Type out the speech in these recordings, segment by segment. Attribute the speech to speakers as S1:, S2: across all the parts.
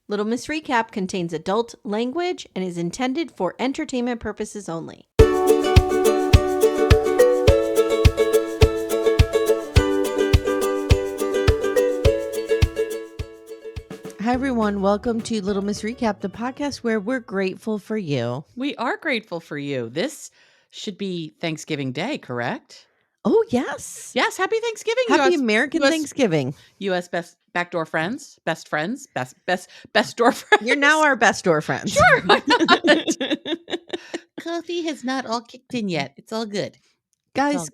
S1: Little Miss Recap contains adult language and is intended for entertainment purposes only. Hi, everyone. Welcome to Little Miss Recap, the podcast where we're grateful for you.
S2: We are grateful for you. This should be Thanksgiving Day, correct?
S1: Oh, yes.
S2: Yes, happy Thanksgiving.
S1: Happy American Thanksgiving.
S2: U.S. best backdoor friends, best door friends.
S1: You're now our best door friends.
S2: Sure. Why not? Coffee has not all kicked in yet. It's all good.
S1: Guys,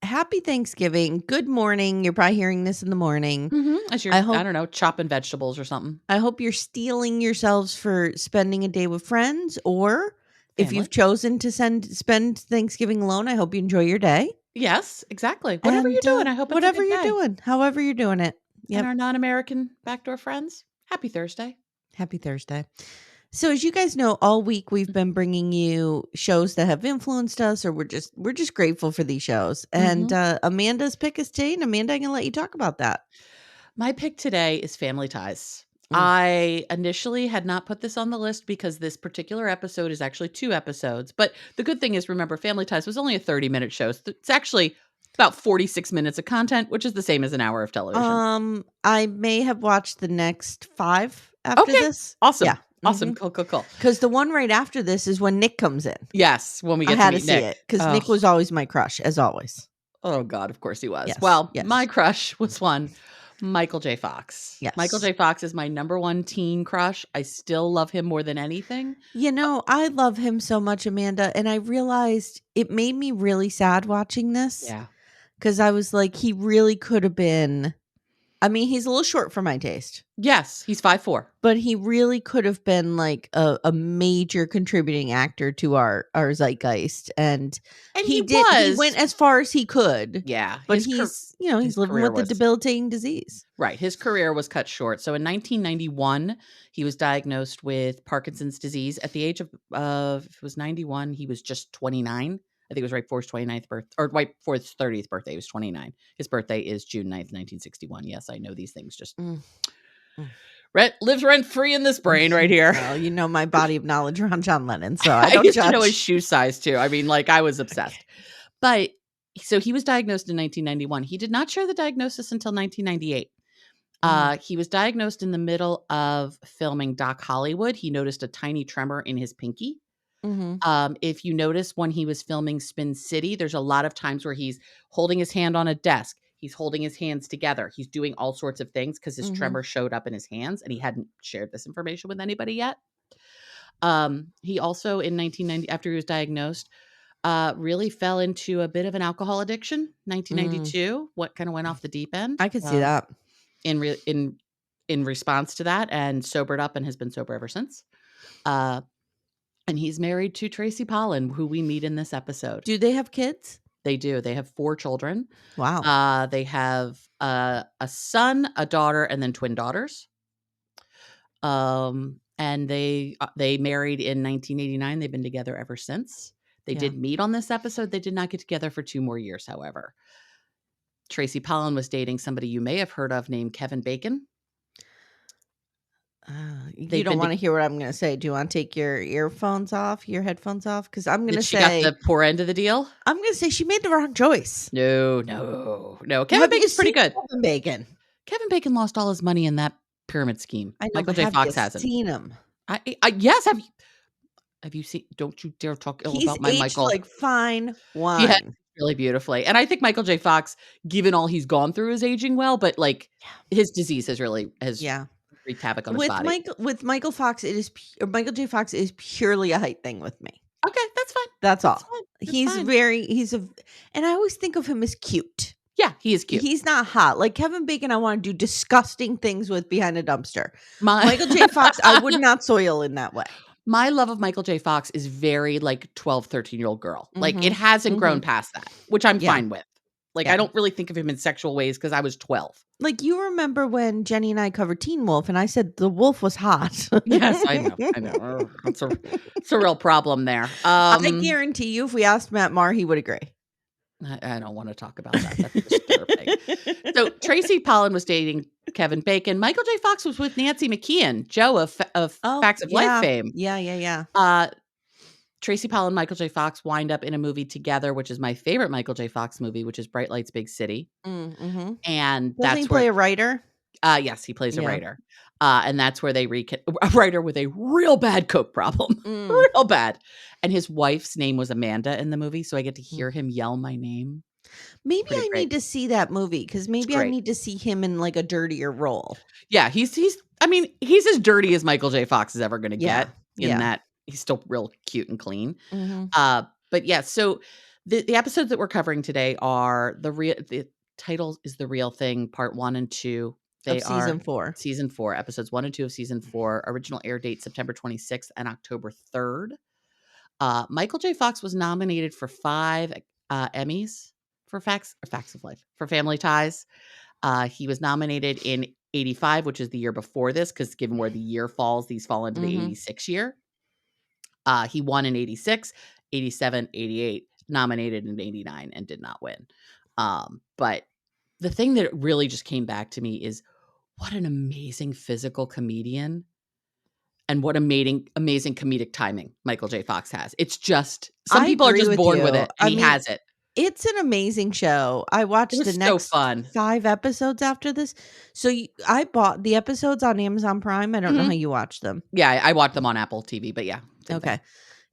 S1: happy Thanksgiving. Good morning. You're probably hearing this in the morning.
S2: As you're, I don't know, chopping vegetables or something.
S1: I hope you're steeling yourselves for spending a day with friends, or family. If you've chosen to spend Thanksgiving alone, I hope you enjoy your day.
S2: Yes, exactly. Whatever you're doing, I hope it's
S1: whatever
S2: a good
S1: you're
S2: day.
S1: doing, however you're doing it.
S2: Yep. And our non-American backdoor friends, happy Thursday.
S1: Happy Thursday. So as you guys know, all week we've been bringing you shows that have influenced us, or we're just grateful for these shows. And Amanda's pick is today, and Amanda, I'm going to let you talk about that.
S2: My pick today is Family Ties. I initially had not put this on the list because this particular episode is actually 2 episodes. But the good thing is, remember, Family Ties was only a 30-minute show. So it's actually about 46 minutes of content, which is the same as an hour of television.
S1: I may have watched the next 5 after this.
S2: Awesome.
S1: Yeah.
S2: Awesome. Cool.
S1: Because the one right after this is when Nick comes in.
S2: Yes. When we get
S1: to
S2: meet
S1: see it. Because Nick was always my crush, as always.
S2: Oh, God. Of course he was. Yes, my crush was one. Michael J. Fox.
S1: Yes.
S2: Michael J. Fox is my number one teen crush. I still love him more than anything.
S1: You know, I love him so much, Amanda. And I realized it made me really sad watching this.
S2: Yeah.
S1: Because I was like, he really could have been. I mean, he's a little short for my taste.
S2: Yes, he's 5'4".
S1: But he really could have been like a major contributing actor to our zeitgeist. And he went as far as he could.
S2: Yeah.
S1: But he's living with a debilitating disease.
S2: Right. His career was cut short. So in 1991, he was diagnosed with Parkinson's disease. At the age of, if it was 91, he was just 29. I think it was right before his 29th birthday, or right before his 30th birthday. He was 29. His birthday is June 9th, 1961. Yes, I know these things just lives rent-free in this brain right here.
S1: Well, you know my body of knowledge around John Lennon, so I don't
S2: used
S1: judge.
S2: to know his shoe size, too. I mean, like, I was obsessed. But, so he was diagnosed in 1991. He did not share the diagnosis until 1998. He was diagnosed in the middle of filming Doc Hollywood. He noticed a tiny tremor in his pinky. If you notice when he was filming Spin City, there's a lot of times where he's holding his hand on a desk. He's holding his hands together. He's doing all sorts of things because his tremor showed up in his hands, and he hadn't shared this information with anybody yet. He also, in 1990, after he was diagnosed, really fell into a bit of an alcohol addiction. 1992, what kind of went off the deep end.
S1: I could see that
S2: in response to that, and sobered up and has been sober ever since. And he's married to Tracy Pollan, who we meet in this episode.
S1: Do they have kids?
S2: They do. They have 4 children.
S1: Wow.
S2: They have a son, a daughter, and then twin daughters. And they married in 1989. They've been together ever since. They did meet on this episode. They did not get together for 2 more years, however. Tracy Pollan was dating somebody you may have heard of named Kevin Bacon.
S1: You don't want to hear what I'm going to say. Do you want to take your headphones off? Because I'm going to say...
S2: She got the poor end of the deal?
S1: I'm going to say she made the wrong choice.
S2: No. Kevin Bacon's pretty good.
S1: Kevin
S2: Bacon lost all his money in that pyramid scheme.
S1: I know,
S2: Michael J. Fox hasn't.
S1: Seen him?
S2: Yes. Have you seen? Don't you dare talk ill about my Michael.
S1: He's like fine wine.
S2: He had really beautifully. And I think Michael J. Fox, given all he's gone through, is aging well. But like his disease has wreaked havoc on his body.
S1: With Michael Fox, Michael J. Fox is purely a height thing with me.
S2: Okay, that's fine.
S1: That's all. And I always think of him as cute.
S2: Yeah, he is cute.
S1: He's not hot. Like Kevin Bacon, I want to do disgusting things with behind a dumpster. Michael J. Fox, I would not soil in that way.
S2: My love of Michael J. Fox is very like 12, 13-year-old girl. Like it hasn't grown past that, which I'm fine with. Like I don't really think of him in sexual ways because I was 12.
S1: Like you remember when Jenny and I covered Teen Wolf and I said the wolf was hot.
S2: Yes, I know. It's a real problem there.
S1: I guarantee you if we asked Matt Maher, he would agree.
S2: I don't want to talk about that. That's disturbing. So Tracy Pollan was dating Kevin Bacon. Michael J. Fox was with Nancy McKeon, Joe of
S1: Oh,
S2: Facts of Life
S1: yeah.
S2: fame.
S1: Yeah.
S2: Tracy Pollan and Michael J. Fox wind up in a movie together, which is my favorite Michael J. Fox movie, which is Bright Lights, Big City.
S1: Mm-hmm.
S2: And
S1: Doesn't he
S2: that's where,
S1: play a writer?
S2: yes, he plays a
S1: Yeah.
S2: writer. And that's where they a writer with a real bad coke problem,
S1: Mm.
S2: real bad. And his wife's name was Amanda in the movie, so I get to hear him yell my name.
S1: Maybe
S2: Pretty
S1: I
S2: great.
S1: need to see that movie because
S2: It's
S1: maybe I
S2: great.
S1: need to see him in like a dirtier role.
S2: Yeah, he's I mean, he's as dirty as Michael J. Fox is ever gonna get in
S1: Yeah.
S2: that he's still real cute and clean.
S1: Mm-hmm.
S2: But yeah, so the episodes that we're covering today are the title is The Real Thing, part 1 and 2. They
S1: Of season
S2: are
S1: 4.
S2: season 4, episodes 1 and 2 of season 4. Original air date September 26th and October 3rd. Michael J. Fox was nominated for 5 Emmys for Facts of Life, for Family Ties. He was nominated in 85, which is the year before this, because given where the year falls, these fall into the 86 year. He won in 86, 87, 88, nominated in 89, and did not win. But the thing that really just came back to me is what an amazing physical comedian and what amazing comedic timing Michael J. Fox has. It's just, some
S1: I
S2: people are
S1: agree
S2: just
S1: with
S2: born with
S1: you.
S2: it, and he has it.
S1: It's an amazing show. I
S2: It
S1: watched the
S2: was so
S1: next
S2: fun.
S1: 5 episodes after this. So I bought the episodes on Amazon Prime. I don't know how you watch them.
S2: Yeah, I watched them on Apple TV, but yeah.
S1: Okay. Thing.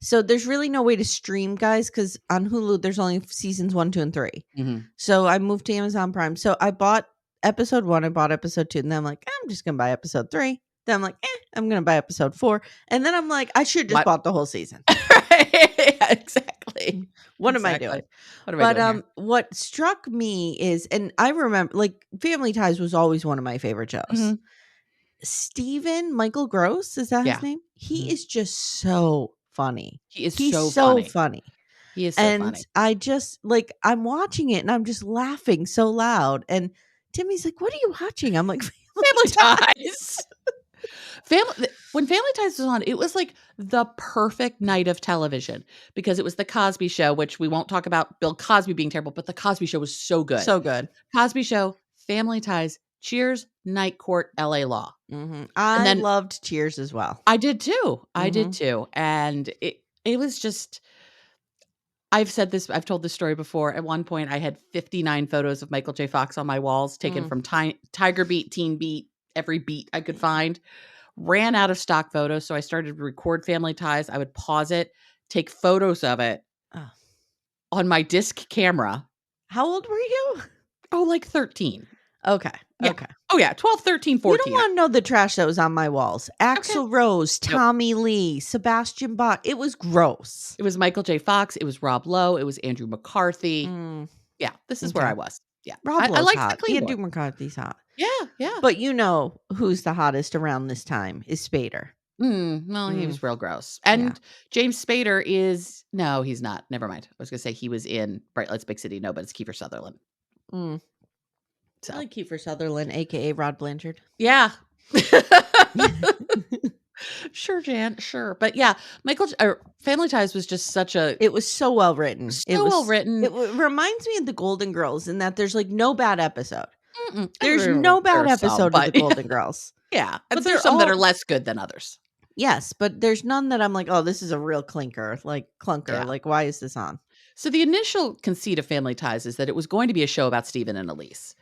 S1: So there's really no way to stream, guys, because on Hulu there's only seasons 1, 2, and 3.
S2: Mm-hmm.
S1: So I moved to Amazon Prime. So I bought episode 1, I bought episode 2, and then I'm like, I'm just gonna buy episode 3. Then I'm like, I'm gonna buy episode 4. And then I'm like, I should just bought the whole season.
S2: Yeah, exactly.
S1: What am I doing? What struck me is, and I remember, like, Family Ties was always one of my favorite shows.
S2: Mm-hmm.
S1: Stephen Michael Gross, is that his name? He is just so funny.
S2: He's
S1: so funny.
S2: He is so funny.
S1: I just, like, I'm watching it and I'm just laughing so loud. And Timmy's like, what are you watching? I'm like,
S2: Family Ties. When Family Ties was on, it was like the perfect night of television because it was the Cosby Show, which we won't talk about Bill Cosby being terrible, but the Cosby Show was so good.
S1: So good.
S2: Cosby Show, Family Ties, Cheers, Night Court, LA Law.
S1: Mm-hmm. I loved Cheers as well.
S2: I did too. And it was just, I've told this story before. At one point, I had 59 photos of Michael J. Fox on my walls, taken from Tiger Beat, Teen Beat, every beat I could find. Ran out of stock photos, so I started to record Family Ties. I would pause it, take photos of it on my disc camera.
S1: How old were you?
S2: Oh, like 13.
S1: Okay.
S2: Yeah.
S1: Okay.
S2: Oh, yeah. 12, 13, 14.
S1: You don't want to know the trash that was on my walls. Axl Rose, Tommy Lee, Sebastian Bach. It was gross.
S2: It was Michael J. Fox. It was Rob Lowe. It was Andrew McCarthy. Yeah. This is where I was. Yeah.
S1: Rob Lowe's
S2: like
S1: hot. Andrew McCarthy's hot.
S2: Yeah.
S1: But you know who's the hottest around this time is Spader.
S2: Well, he was real gross. And James Spader he's not. Never mind. I was going to say he was in Bright Lights, Big City. No, but it's Kiefer Sutherland.
S1: So. I like Kiefer Sutherland, a.k.a. Rod Blanchard.
S2: Yeah. Sure, Jan. Sure. But yeah, Family Ties was just
S1: it was so well written.
S2: Well written.
S1: It reminds me of the Golden Girls in that there's like no bad episode. There's no bad episode of the Golden Girls.
S2: Yeah. But there's some that are less good than others.
S1: Yes, but there's none that I'm like, oh, this is a real clunker.
S2: Yeah.
S1: Like, why is this on?
S2: So the initial conceit of Family Ties is that it was going to be a show about Stephen and Elise.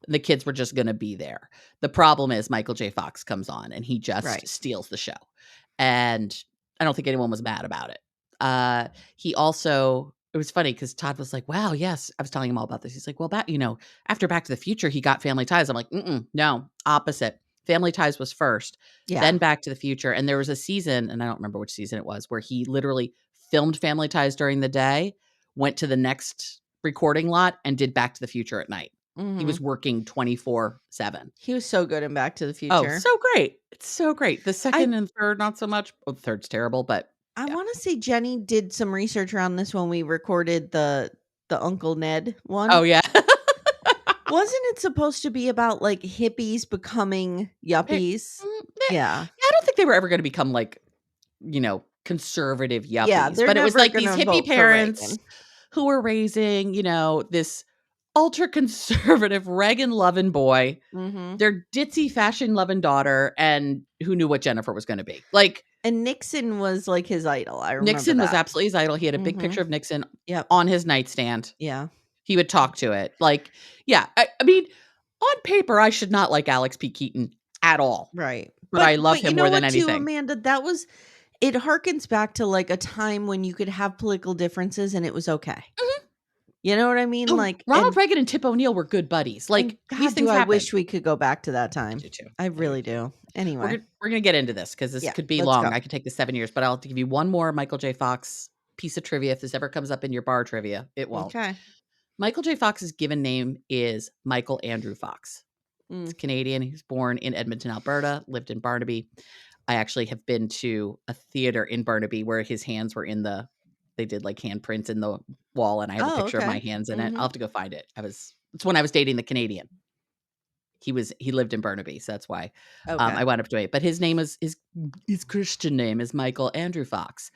S2: The kids were just going to be there. The problem is Michael J. Fox comes on and he just steals the show. And I don't think anyone was mad about it. He also, it was funny because Todd was like, wow, yes. I was telling him all about this. He's like, well, after Back to the Future, he got Family Ties. I'm like, no, opposite. Family Ties was first, then Back to the Future. And there was a season, and I don't remember which season it was, where he literally filmed Family Ties during the day, went to the next recording lot, and did Back to the Future at night. He was working 24/7.
S1: He was so good in Back to the Future.
S2: Oh, so great. It's so great. The second and third, not so much. Well, the third's terrible, but
S1: I want to say Jenny did some research around this when we recorded the Uncle Ned one.
S2: Oh, yeah.
S1: Wasn't it supposed to be about like hippies becoming yuppies? Yeah.
S2: I don't think they were ever going to become like, conservative yuppies. But it was like these hippie parents who were raising, this ultra conservative Reagan loving boy, their ditzy fashion loving daughter, and who knew what Jennifer was going to be. Like,
S1: And Nixon was like his idol. I remember
S2: Nixon was
S1: that.
S2: absolutely his idol. He had a big picture of Nixon
S1: Yep.
S2: on his nightstand.
S1: Yeah.
S2: He would talk to it. Like, yeah. I mean, on paper, I should not like Alex P. Keaton at all.
S1: Right.
S2: But I love
S1: you
S2: him
S1: know
S2: more than
S1: what, too,
S2: anything.
S1: Amanda? It harkens back to like a time when you could have political differences and it was okay. You know what I mean?
S2: Oh,
S1: Like,
S2: Ronald Reagan and Tip O'Neill were good buddies. Like,
S1: God,
S2: these things
S1: do I
S2: happen.
S1: wish we could go back to that time.
S2: I do too.
S1: I really do. Anyway.
S2: We're going to get into this because this could be
S1: let's
S2: long.
S1: go.
S2: I could take the 7 years, but I'll have to give you one more Michael J. Fox piece of trivia. If this ever comes up in your bar trivia, it won't.
S1: Okay.
S2: Michael J. Fox's given name is Michael Andrew Fox. He's Canadian. He was born in Edmonton, Alberta, lived in Barnaby. I actually have been to a theater in Barnaby where his hands were they did like handprints in the wall, and I have a picture of my hands in it. I'll have to go find it. It's when I was dating the Canadian. He lived in Burnaby, so that's why I wound up doing it. But his name is his Christian name is Michael Andrew Fox.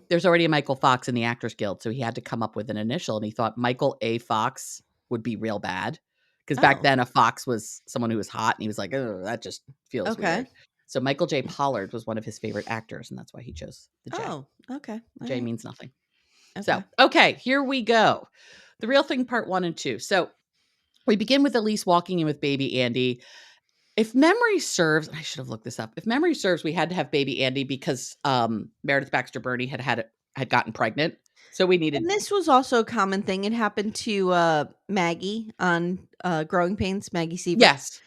S2: There's already a Michael Fox in the Actors Guild, so he had to come up with an initial, and he thought Michael A. Fox would be real bad because back then a fox was someone who was hot, and he was like, "Oh, that just feels weird." So Michael J. Pollard was one of his favorite actors, and that's why he chose the J.
S1: Oh, okay.
S2: J means nothing. So, okay, here we go. The Real Thing Part 1 and 2. So we begin with Elise walking in with baby Andy. If memory serves, I should have looked this up. If memory serves, we had to have baby Andy because Meredith Baxter Burney had gotten pregnant. So we needed.
S1: And this was also a common thing. It happened to Maggie on Growing Pains, Maggie Sievert.
S2: Yes.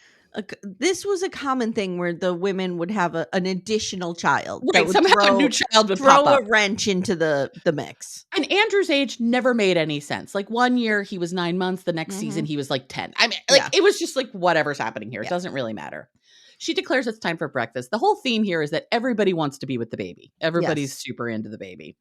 S1: This was a common thing where the women would have an additional child.
S2: Right.
S1: That would
S2: Somehow a new child would pop up.
S1: Throw a wrench into the mix.
S2: And Andrew's age never made any sense. Like 1 year he was 9 months. The next season he was like 10. I mean, it was just like whatever's happening here. It doesn't really matter. She declares it's time for breakfast. The whole theme here is that everybody wants to be with the baby. Everybody's super into the baby.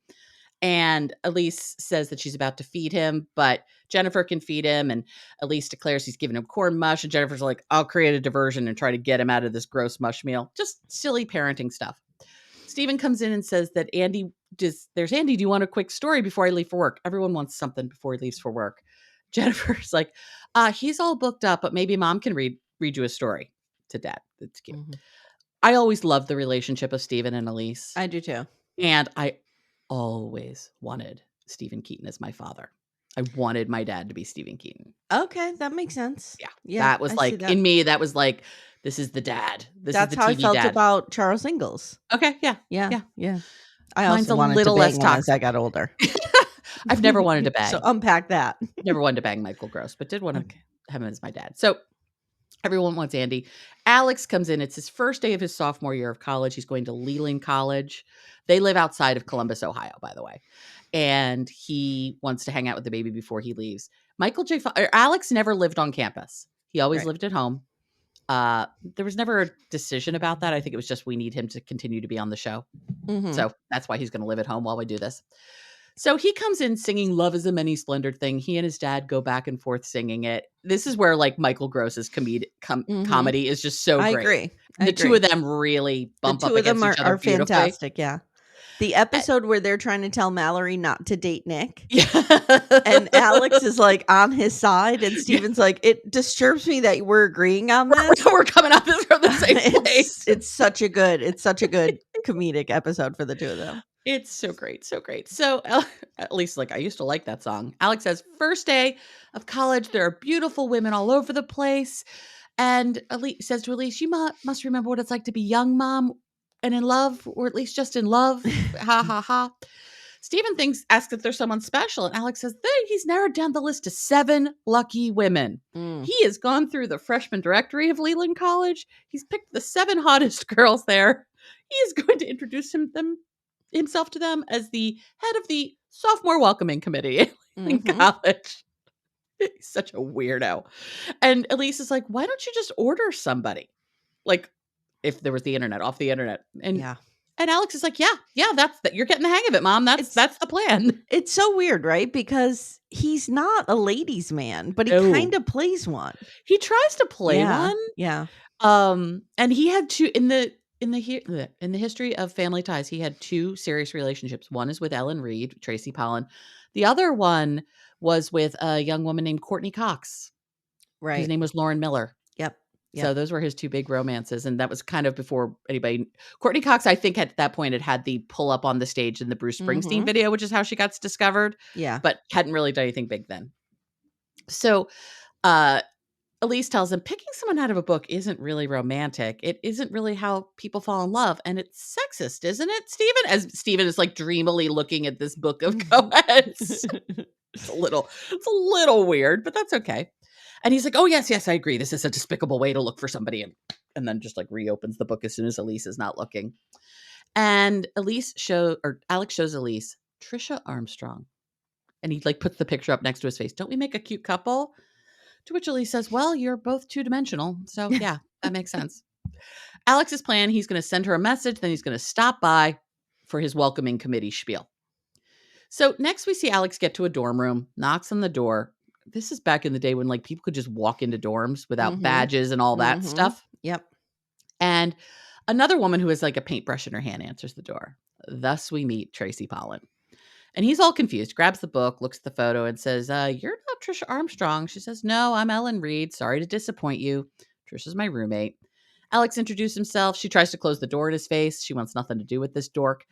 S2: And Elise says that she's about to feed him, but Jennifer can feed him. And Elise declares he's giving him corn mush. And Jennifer's like, I'll create a diversion and try to get him out of this gross mush meal. Just silly parenting stuff. Stephen comes in and says that there's Andy, do you want a quick story before I leave for work? Everyone wants something before he leaves for work. Jennifer's like, he's all booked up, but maybe mom can read you a story to dad. That's cute. I always loved the relationship of Stephen and Elise.
S1: I do too.
S2: And I always wanted Stephen Keaton as my father. I wanted my dad to be Stephen Keaton.
S1: Okay, that makes sense.
S2: Yeah. That was like, in me, that was like, this is the dad.
S1: That's
S2: is the
S1: how
S2: TV
S1: I felt
S2: dad.
S1: about Charles Ingalls.
S2: Okay, yeah.
S1: I
S2: Mine's
S1: also wanted to bang him as I got older.
S2: I've never wanted to bang.
S1: So unpack that.
S2: Never wanted to bang Michael Gross, but did want to have him as my dad. So everyone wants Andy. Alex comes in. It's his first day of his sophomore year of college. He's going to Leland College. They live outside of Columbus, Ohio, by the way. And he wants to hang out with the baby before he leaves. Alex never lived on campus. He always lived at home. There was never a decision about that. I think it was just we need him to continue to be on the show. So that's why he's going to live at home while we do this. So he comes in singing Love is a Many Splendored Thing. He and his dad go back and forth singing it. This is where like Michael Gross's comedy is just so great.
S1: I agree.
S2: The two of them really bump up against each other beautifully.
S1: Fantastic, yeah. The episode where they're trying to tell Mallory not to date Nick.
S2: Yeah.
S1: And Alex is like on his side and Steven's like, it disturbs me that we're agreeing on this.
S2: We're coming at this from the same place.
S1: It's such a good comedic episode for the two of them.
S2: It's so great. So great. So at least like I used to like that song. Alex says, first day of college, there are beautiful women all over the place. And Elise says to Elise, you must remember what it's like to be young, Mom, and in love, or at least just in love. Ha, ha, ha. Stephen asks if there's someone special. And Alex says, he's narrowed down the list to 7 lucky women. He has gone through the freshman directory of Leland College. He's picked the 7 hottest girls there. He is going to introduce himself to them as the head of the sophomore welcoming committee at Leland College. He's such a weirdo. And Elise is like, why don't you just order somebody? Like, if there was off the internet. And Alex is like, yeah, that's that. You're getting the hang of it, Mom. That's the plan.
S1: It's so weird, right? Because he's not a ladies' man, but he kind of plays one.
S2: He tries to play one.
S1: Yeah.
S2: And he had two in the history of Family Ties. He had 2 serious relationships. One is with Ellen Reed, Tracy Pollan. The other one was with a young woman named Courtney Cox, whose
S1: Right.
S2: name was Lauren Miller.
S1: Yep.
S2: So those were his two big romances, and that was kind of before anybody. Courtney Cox, I think, at that point had the pull up on the stage in the Bruce Springsteen
S1: Mhm.
S2: video, which is how she got discovered,
S1: Yeah.
S2: but hadn't really done anything big then. So Elise tells him picking someone out of a book isn't really romantic. It isn't really how people fall in love, and it's sexist, isn't it, Stephen? As Stephen is like dreamily looking at this book of co-eds. It's a little weird, but that's okay. And he's like, "Oh yes, I agree. This is a despicable way to look for somebody," and then just like reopens the book as soon as Elise is not looking. And Alex shows Elise Tricia Armstrong, and he like puts the picture up next to his face. Don't we make a cute couple? To which Elise says, "Well, you're both two-dimensional, so yeah, that makes sense." Alex's plan: he's going to send her a message, then he's going to stop by for his welcoming committee spiel. So next we see Alex get to a dorm room, knocks on the door. This is back in the day when like people could just walk into dorms without badges and all that stuff.
S1: Yep.
S2: And another woman who has like a paintbrush in her hand answers the door. Thus we meet Tracy Pollan. And he's all confused, grabs the book, looks at the photo and says, "You're not Tricia Armstrong." She says, "No, I'm Ellen Reed. Sorry to disappoint you. Tricia's my roommate." Alex introduced himself. She tries to close the door in his face. She wants nothing to do with this dork.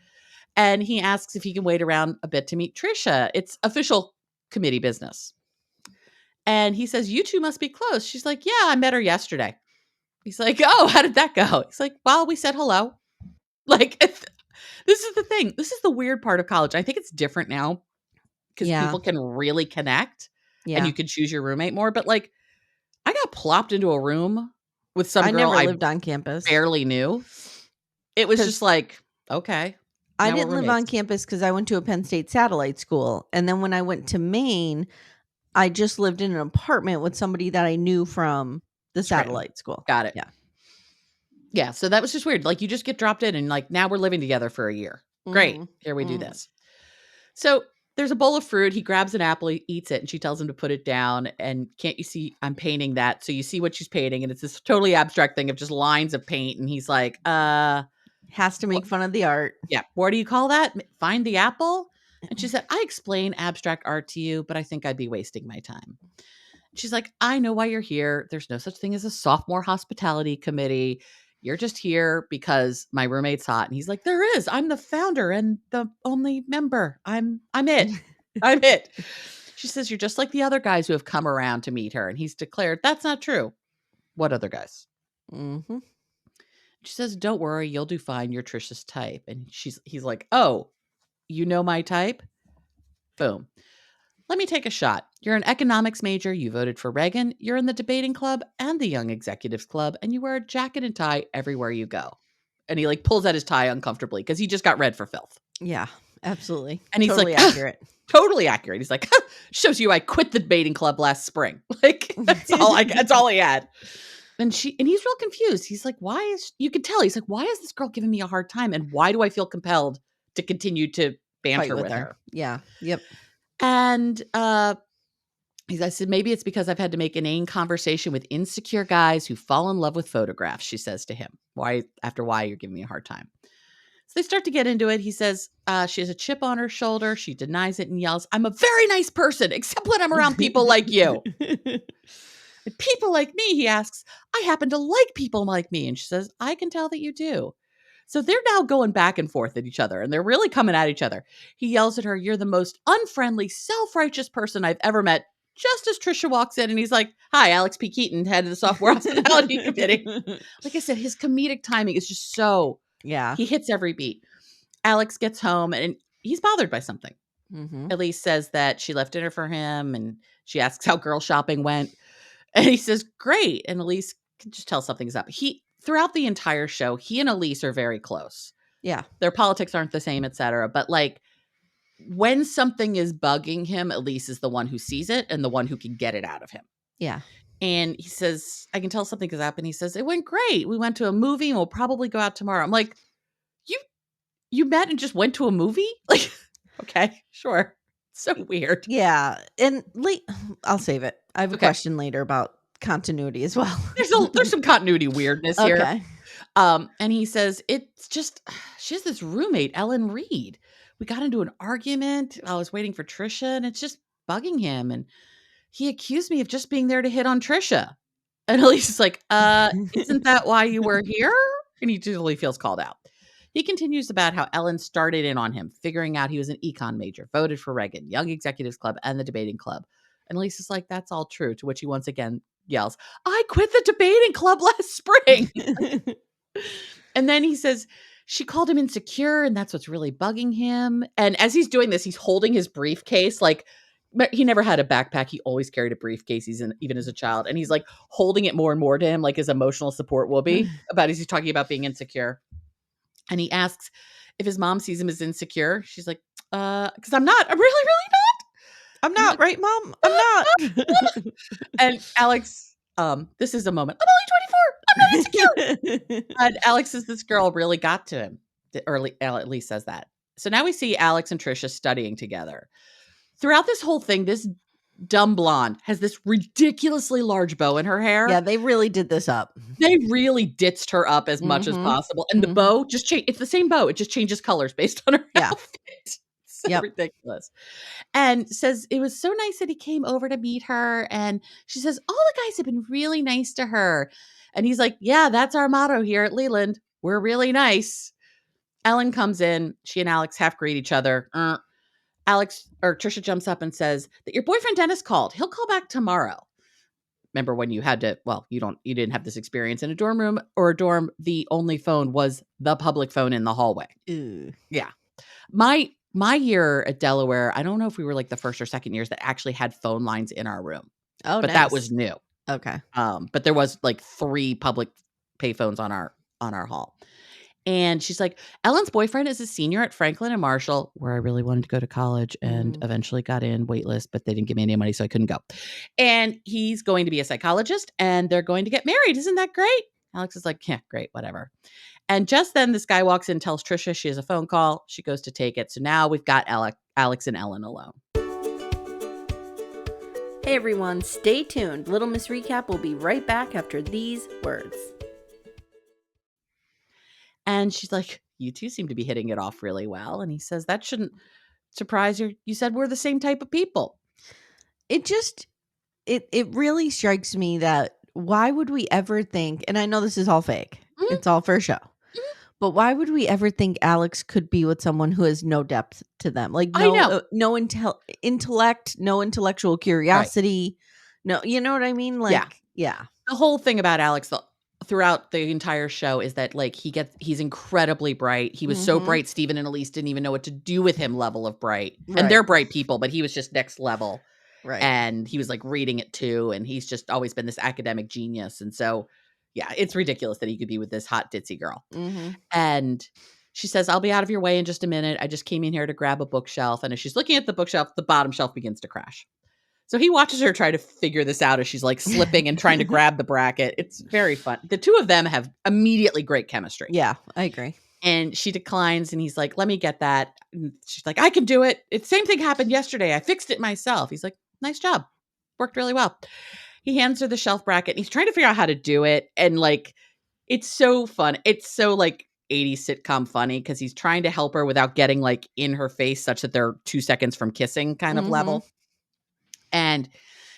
S2: And he asks if he can wait around a bit to meet Tricia. It's official committee business. And he says, "You two must be close." She's like, "Yeah, I met her yesterday." He's like, "Oh, how did that go?" He's like, "Well, we said hello." Like, this is the thing. This is the weird part of college. I think it's different now because people can really connect and you can choose your roommate more. But like, I got plopped into a room with some girl
S1: never
S2: I
S1: lived on campus.
S2: barely knew. It was just like, okay.
S1: I didn't live on campus because I went to a Penn State satellite school. And then when I went to Maine, I just lived in an apartment with somebody that I knew from the satellite school.
S2: Got it.
S1: Yeah.
S2: Yeah. So that was just weird. Like you just get dropped in and like now we're living together for a year. Great. Here we do this. So there's a bowl of fruit. He grabs an apple, he eats it, and she tells him to put it down. And can't you see I'm painting that? So you see what she's painting. And it's this totally abstract thing of just lines of paint. And he's like,
S1: has to make fun of the art.
S2: Yeah. What do you call that? Find the apple? And she said, "I explain abstract art to you, but I think I'd be wasting my time." She's like, "I know why you're here. There's no such thing as a sophomore hospitality committee. You're just here because my roommate's hot." And he's like, "There is. I'm the founder and the only member. I'm it. I'm it." She says, "You're just like the other guys who have come around to meet her." And he's declared, "That's not true." "What other guys?" She says, "Don't worry, you'll do fine. You're Tricia's type." And he's like, "Oh, you know my type?" Boom. "Let me take a shot. You're an economics major. You voted for Reagan. You're in the debating club and the Young Executives Club, and you wear a jacket and tie everywhere you go." And he like pulls out his tie uncomfortably because he just got read for filth.
S1: Yeah, absolutely.
S2: And he's
S1: totally
S2: like,
S1: accurate.
S2: Totally accurate. He's like, "Shows you I quit the debating club last spring." Like that's all he had. And he's real confused. He's like, you could tell he's like, "Why is this girl giving me a hard time? And why do I feel compelled to continue to banter with her?"
S1: Yeah. Yep.
S2: And I said, "Maybe it's because I've had to make inane conversation with insecure guys who fall in love with photographs," she says to him. Why you're giving me a hard time. So they start to get into it. He says she has a chip on her shoulder. She denies it and yells, "I'm a very nice person, except when I'm around people like you." "And people like me," he asks, "I happen to like people like me." And she says, "I can tell that you do." So they're now going back and forth at each other, and they're really coming at each other. He yells at her, "You're the most unfriendly, self-righteous person I've ever met," just as Tricia walks in, and he's like, "Hi, Alex P. Keaton, head of the Software Hospitality Committee." Like I said, his comedic timing is just so, he hits every beat. Alex gets home, and he's bothered by something. Elise says that she left dinner for him, and she asks how girl shopping went. And he says, "Great." And Elise can just tell something's up. Throughout the entire show, he and Elise are very close.
S1: Yeah.
S2: Their politics aren't the same, etc. But like when something is bugging him, Elise is the one who sees it and the one who can get it out of him.
S1: Yeah.
S2: And he says, "I can tell something is up." And he says, "It went great. We went to a movie and we'll probably go out tomorrow." I'm like, you met and just went to a movie? Like, okay, sure. So weird.
S1: Yeah. And I'll save it. I have a question later about continuity as well.
S2: There's some continuity weirdness here. Okay. And he says, "It's just, she has this roommate, Ellen Reed. we got into an argument. I was waiting for Tricia, and it's just bugging him. And he accused me of just being there to hit on Tricia. And Elise is like, isn't that why you were here? And he totally feels called out. He continues about how Ellen started in on him, figuring out he was an econ major, voted for Reagan, Young Executives Club, and the debating club. And Elise is like, that's all true, to which he once again yells, I quit the debating club last spring. And then he says, she called him insecure, and that's what's really bugging him. And as he's doing this, he's holding his briefcase. Like, he never had a backpack. He always carried a briefcase, even as a child. And he's like holding it more and more to him, like his emotional support will be about as he's talking about being insecure. And he asks if his mom sees him as insecure. She's like, because I'm not. I'm really, really not.
S1: I'm not, right, Mom? I'm not.
S2: And Alex, this is a moment. I'm only 24. I'm not insecure. And Alex says this girl really got to him. Or at least says that. So now we see Alex and Tricia studying together. Throughout this whole thing, this dumb blonde has this ridiculously large bow in her hair.
S1: Yeah, they really did this up.
S2: They really ditched her up as much as possible. And the bow just changed. It's the same bow. It just changes colors based on her outfit. It's so ridiculous. And says it was so nice that he came over to meet her. And she says, all the guys have been really nice to her. And he's like, yeah, that's our motto here at Leland. We're really nice. Ellen comes in. She and Alex half greet each other. Tricia jumps up and says that your boyfriend Dennis called. He'll call back tomorrow. Remember when you had to, you didn't have this experience in a dorm room or a dorm. The only phone was the public phone in the hallway.
S1: Ew.
S2: Yeah. My year at Delaware, I don't know if we were like the first or second years that actually had phone lines in our room.
S1: Oh,
S2: but
S1: nice.
S2: that was new.
S1: Okay.
S2: But there was like 3 public payphones on our hall. And she's like, Ellen's boyfriend is a senior at Franklin and Marshall, where I really wanted to go to college and eventually got in waitlist, but they didn't give me any money, so I couldn't go. And he's going to be a psychologist and they're going to get married. Isn't that great? Alex is like, yeah, great, whatever. And just then this guy walks in, tells Tricia she has a phone call. She goes to take it. So now we've got Alex and Ellen alone.
S1: Hey everyone, stay tuned. Little Miss Recap will be right back after these words.
S2: And she's like, you two seem to be hitting it off really well. And he says, that shouldn't surprise you. You said we're the same type of people.
S1: It really strikes me that why would we ever think, and I know this is all fake, it's all for show, but why would we ever think Alex could be with someone who has no depth to them? Like no intellect, no intellectual curiosity. Right. No, you know what I mean? Like, yeah.
S2: The whole thing about Alex, throughout the entire show is that like he's incredibly bright. He was so bright, Stephen and Elise didn't even know what to do with him level of bright. Right. And they're bright people, but he was just next level. Right. And he was like reading it too. And he's just always been this academic genius. And so, yeah, it's ridiculous that he could be with this hot ditzy girl. And she says, I'll be out of your way in just a minute. I just came in here to grab a bookshelf. And as she's looking at the bookshelf, the bottom shelf begins to crash. So he watches her try to figure this out as she's like slipping and trying to grab the bracket. It's very fun. The two of them have immediately great chemistry.
S1: Yeah, I agree.
S2: And she declines and he's like, let me get that. And she's like, I can do it. Same thing happened yesterday. I fixed it myself. He's like, nice job. Worked really well. He hands her the shelf bracket and he's trying to figure out how to do it. And like, it's so fun. It's so like 80s sitcom funny because he's trying to help her without getting like in her face such that they're 2 seconds from kissing kind of level. And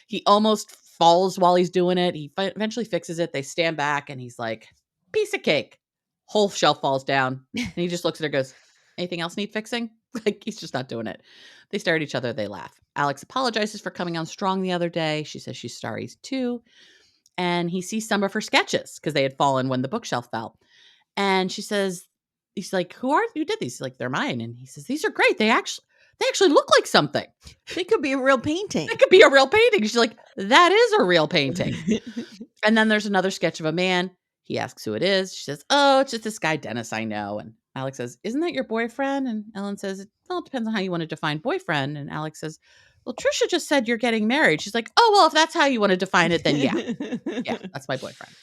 S2: he almost falls while he's doing it. He eventually fixes it. They stand back and he's like, piece of cake. Whole shelf falls down. And he just looks at her and goes, anything else need fixing? Like he's just not doing it. They stare at each other. They laugh. Alex apologizes for coming on strong the other day. She says she's sorry too. And he sees some of her sketches because they had fallen when the bookshelf fell. And she says, he's like, who did these? She's like, they're mine. And he says, these are great. They actually look like something.
S1: They could be a real painting.
S2: It could be a real painting. She's like, that is a real painting. And then there's another sketch of a man. He asks who it is. She says, oh, it's just this guy, Dennis, I know. And Alex says, isn't that your boyfriend? And Ellen says, well, it depends on how you want to define boyfriend. And Alex says, well, Tricia just said you're getting married. She's like, oh, well, if that's how you want to define it, then yeah. Yeah, that's my boyfriend.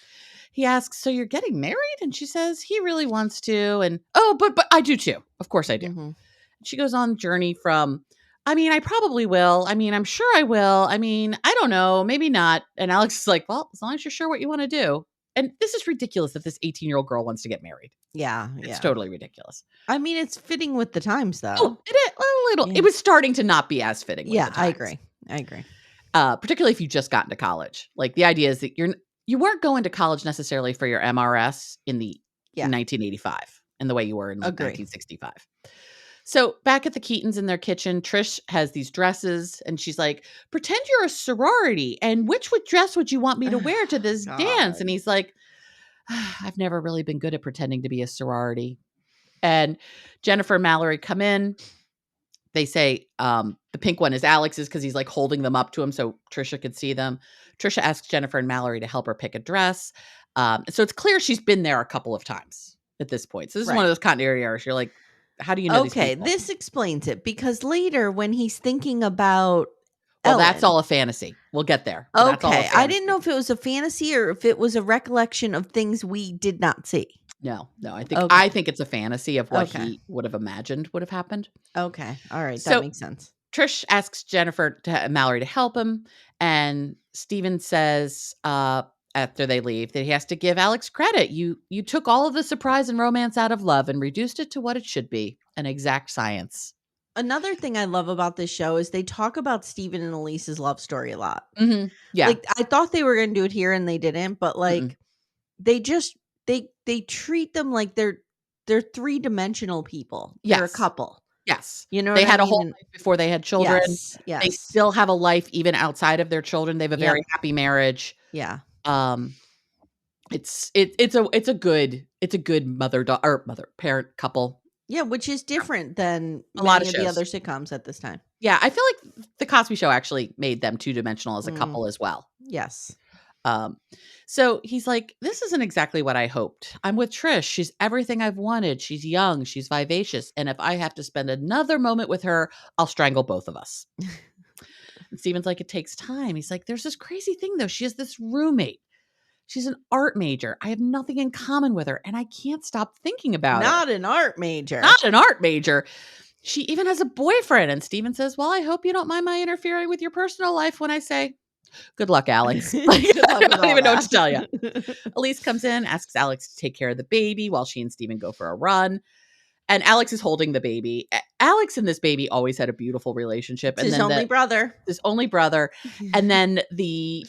S2: He asks, so you're getting married? And she says, he really wants to. And, oh, but I do too. Of course I do. She goes on journey from, I mean, I probably will. I mean, I'm sure I will. I mean, I don't know, maybe not. And Alex is like, well, as long as you're sure what you want to do. and this is ridiculous that this 18-year-old girl wants to get married.
S1: Yeah.
S2: It's totally ridiculous.
S1: I mean, it's fitting with the times, though.
S2: Oh, a little.
S1: Yeah.
S2: It was starting to not be as fitting with
S1: Yeah,
S2: the times.
S1: I agree.
S2: Particularly if you just got into college. Like, the idea is that you weren't going to college necessarily for your MRS in 1985 in the way you were in like 1965. So back at the Keatons in their kitchen, Trish has these dresses and she's like, pretend you're a sorority. And which dress would you want me to wear to this dance? And he's like, I've never really been good at pretending to be a sorority. And Jennifer and Mallory come in. They say the pink one is Alex's because he's like holding them up to him so Tricia could see them. Tricia asks Jennifer and Mallory to help her pick a dress. So it's clear she's been there a couple of times at this point. So this is one of those continuity errors. You're like, how do you know these people?
S1: This explains it because later when he's thinking about
S2: Ellen, that's all a fantasy. We'll get there.
S1: Okay. I didn't know if it was a fantasy or if it was a recollection of things we did not see.
S2: No. I think it's a fantasy of what he would have imagined would have happened.
S1: Okay. All right. That makes sense.
S2: Trish asks Mallory to help him. And Steven says, after they leave, that he has to give Alex credit. You took all of the surprise and romance out of love and reduced it to what it should be, an exact science.
S1: Another thing I love about this show is they talk about Steven and Elise's love story a lot.
S2: Mm-hmm. Yeah.
S1: Like, I thought they were going to do it here and they didn't, but like they just, they treat them like they're three-dimensional people.
S2: Yes.
S1: They're a couple.
S2: Yes.
S1: You know,
S2: they had a whole life before they had children.
S1: Yes.
S2: They still have a life even outside of their children. They have a very happy marriage.
S1: Yeah.
S2: It's a good mother-parent couple.
S1: Yeah, which is different than
S2: a lot of
S1: the other sitcoms at this time.
S2: Yeah, I feel like the Cosby Show actually made them two-dimensional as a couple as well.
S1: Yes.
S2: So he's like, this isn't exactly what I hoped. I'm with Trish. She's everything I've wanted. She's young. She's vivacious. And if I have to spend another moment with her, I'll strangle both of us. And Steven's like, it takes time. He's like, there's this crazy thing, though. She has this roommate. She's an art major. I have nothing in common with her, and I can't stop thinking about it.
S1: Not an art major.
S2: Not an art major. She even has a boyfriend. And Steven says, well, I hope you don't mind my interfering with your personal life when I say, good luck, Alex. Like, I don't even know what to tell you. Elise comes in, asks Alex to take care of the baby while she and Steven go for a run. And Alex is holding the baby. Alex and this baby always had a beautiful relationship.
S1: It's his only brother.
S2: His only brother. And then the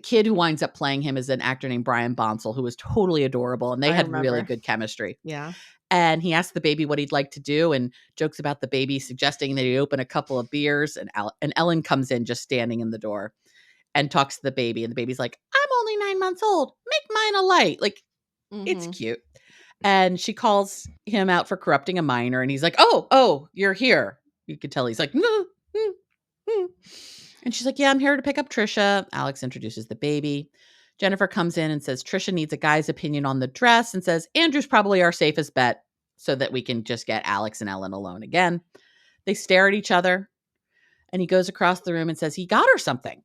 S2: kid who winds up playing him is an actor named Brian Bonsall, who was totally adorable. And they had really good chemistry.
S1: Yeah.
S2: And he asked the baby what he'd like to do and jokes about the baby suggesting that he open a couple of beers. And Ellen comes in just standing in the door and talks to the baby. And the baby's like, I'm only 9 months old. Make mine a light. Like, it's cute. And she calls him out for corrupting a minor. And he's like, oh, you're here. You could tell he's like, no. And she's like, yeah, I'm here to pick up Tricia. Alex introduces the baby. Jennifer comes in and says, Tricia needs a guy's opinion on the dress and says, Andrew's probably our safest bet so that we can just get Alex and Ellen alone again. They stare at each other and he goes across the room and says, he got her something.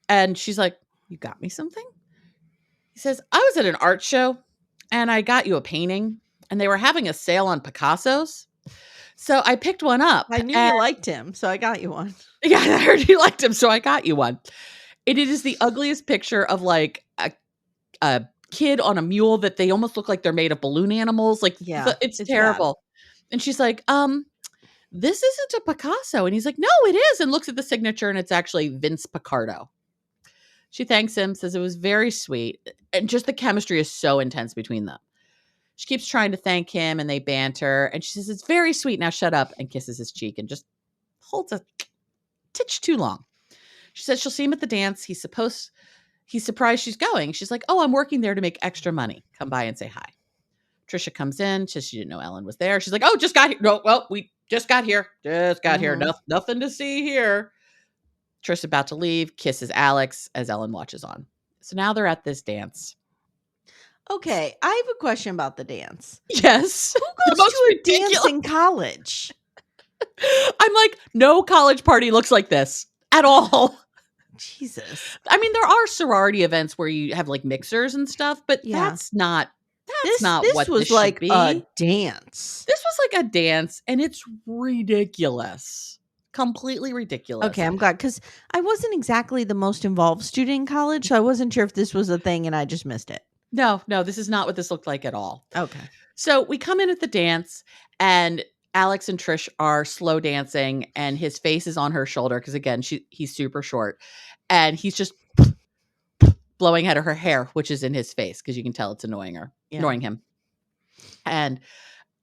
S2: And she's like, you got me something? He says, I was at an art show and I got you a painting and they were having a sale on Picasso's. So I picked one up.
S1: I knew you liked him, so I got you one.
S2: Yeah, I heard you liked him, so I got you one. It is the ugliest picture of like a kid on a mule that they almost look like they're made of balloon animals. Like, it's terrible. Bad. And she's like, this isn't a Picasso. And he's like, no, it is. And looks at the signature and it's actually Vince Picardo. She thanks him, says it was very sweet. And just the chemistry is so intense between them. She keeps trying to thank him and they banter. And she says, it's very sweet. Now shut up, and kisses his cheek and just holds a titch too long. She says she'll see him at the dance. He's surprised she's going. She's like, oh, I'm working there to make extra money. Come by and say hi. Tricia comes in. Says she didn't know Ellen was there. She's like, oh, just got here. No, well, we just got here. Here. Nothing to see here. Tricia's about to leave. Kisses Alex as Ellen watches on. So now they're at this dance.
S1: Okay, I have a question about the dance.
S2: Yes.
S1: Who goes to a dance in college?
S2: I'm like, no college party looks like this at all.
S1: Jesus.
S2: I mean, there are sorority events where you have like mixers and stuff, but that's not what this should
S1: like
S2: be.
S1: A dance.
S2: This was like a dance, and it's ridiculous. Completely ridiculous.
S1: Okay, I'm glad because I wasn't exactly the most involved student in college, so I wasn't sure if this was a thing and I just missed it.
S2: No, this is not what this looked like at all.
S1: Okay.
S2: So we come in at the dance, and Alex and Trish are slow dancing, and his face is on her shoulder because, again, he's super short, and he's just blowing out of her hair, which is in his face because you can tell it's annoying him. And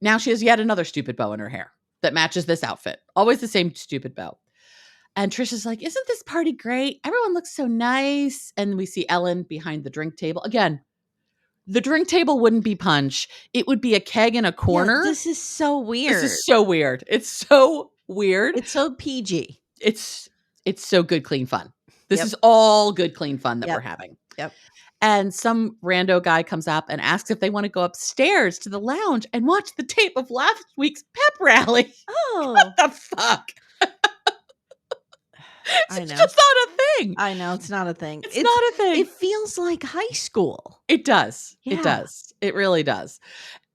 S2: now she has yet another stupid bow in her hair that matches this outfit. Always the same stupid bow. And Trisha's like, isn't this party great? Everyone looks so nice. And we see Ellen behind the drink table. Again, the drink table wouldn't be punch. It would be a keg in a corner.
S1: Yeah, this is so weird.
S2: This is so weird. It's so weird.
S1: It's so PG.
S2: It's so good, clean fun. This is all good, clean fun that we're having.
S1: Yep.
S2: And some rando guy comes up and asks if they want to go upstairs to the lounge and watch the tape of last week's pep rally.
S1: Oh.
S2: What the fuck? It's just not a thing.
S1: I know. It's not a thing.
S2: It's not a thing.
S1: It feels like high school.
S2: It does.
S1: Yeah.
S2: It does. It really does.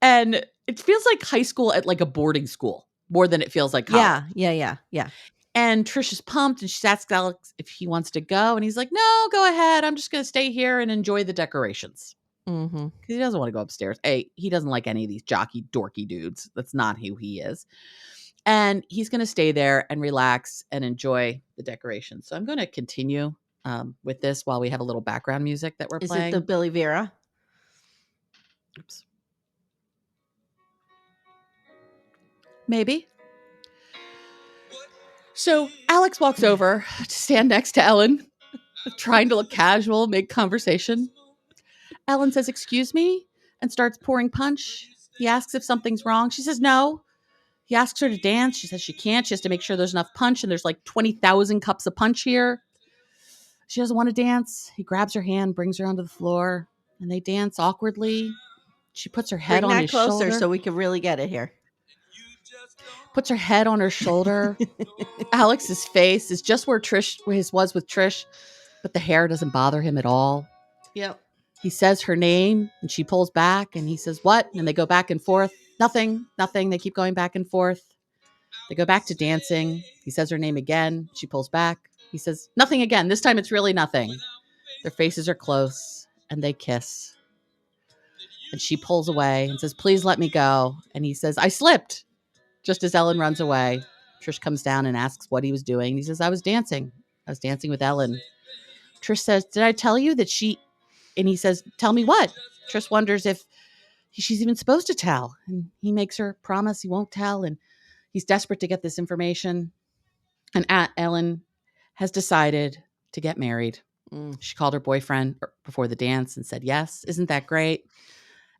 S2: And it feels like high school at like a boarding school more than it feels like college.
S1: Yeah.
S2: And Trisha's pumped and she asks Alex if he wants to go. And he's like, no, go ahead. I'm just going to stay here and enjoy the decorations.
S1: Mm-hmm.
S2: Because he doesn't want to go upstairs. He doesn't like any of these jockey, dorky dudes. That's not who he is. And he's going to stay there and relax and enjoy the decorations. So I'm going to continue with this while we have a little background music that we're playing.
S1: Is it the Billy Vera?
S2: Oops. Maybe. So Alex walks over to stand next to Ellen, trying to look casual, make conversation. Ellen says, excuse me, and starts pouring punch. He asks if something's wrong. She says no. He asks her to dance. She says she can't. She has to make sure there's enough punch, and there's like 20,000 cups of punch here. She doesn't want to dance. He grabs her hand, brings her onto the floor, and they dance awkwardly. She puts her head on his shoulder.
S1: Bring that closer so we can really get it here.
S2: Puts her head on her shoulder. Alex's face is just where his was with Trish, but the hair doesn't bother him at all.
S1: Yep.
S2: He says her name and she pulls back and he says, what? And they go back and forth. Nothing. They keep going back and forth. They go back to dancing. He says her name again. She pulls back. He says, nothing again. This time it's really nothing. Their faces are close and they kiss. And she pulls away and says, please let me go. And he says, I slipped. Just as Ellen runs away, Trish comes down and asks what he was doing. He says, I was dancing. I was dancing with Ellen. Trish says, did I tell you that she... And he says, tell me what? Trish wonders if she's even supposed to tell. And he makes her promise he won't tell. And he's desperate to get this information. And Ellen has decided to get married. She called her boyfriend before the dance and said, yes, isn't that great?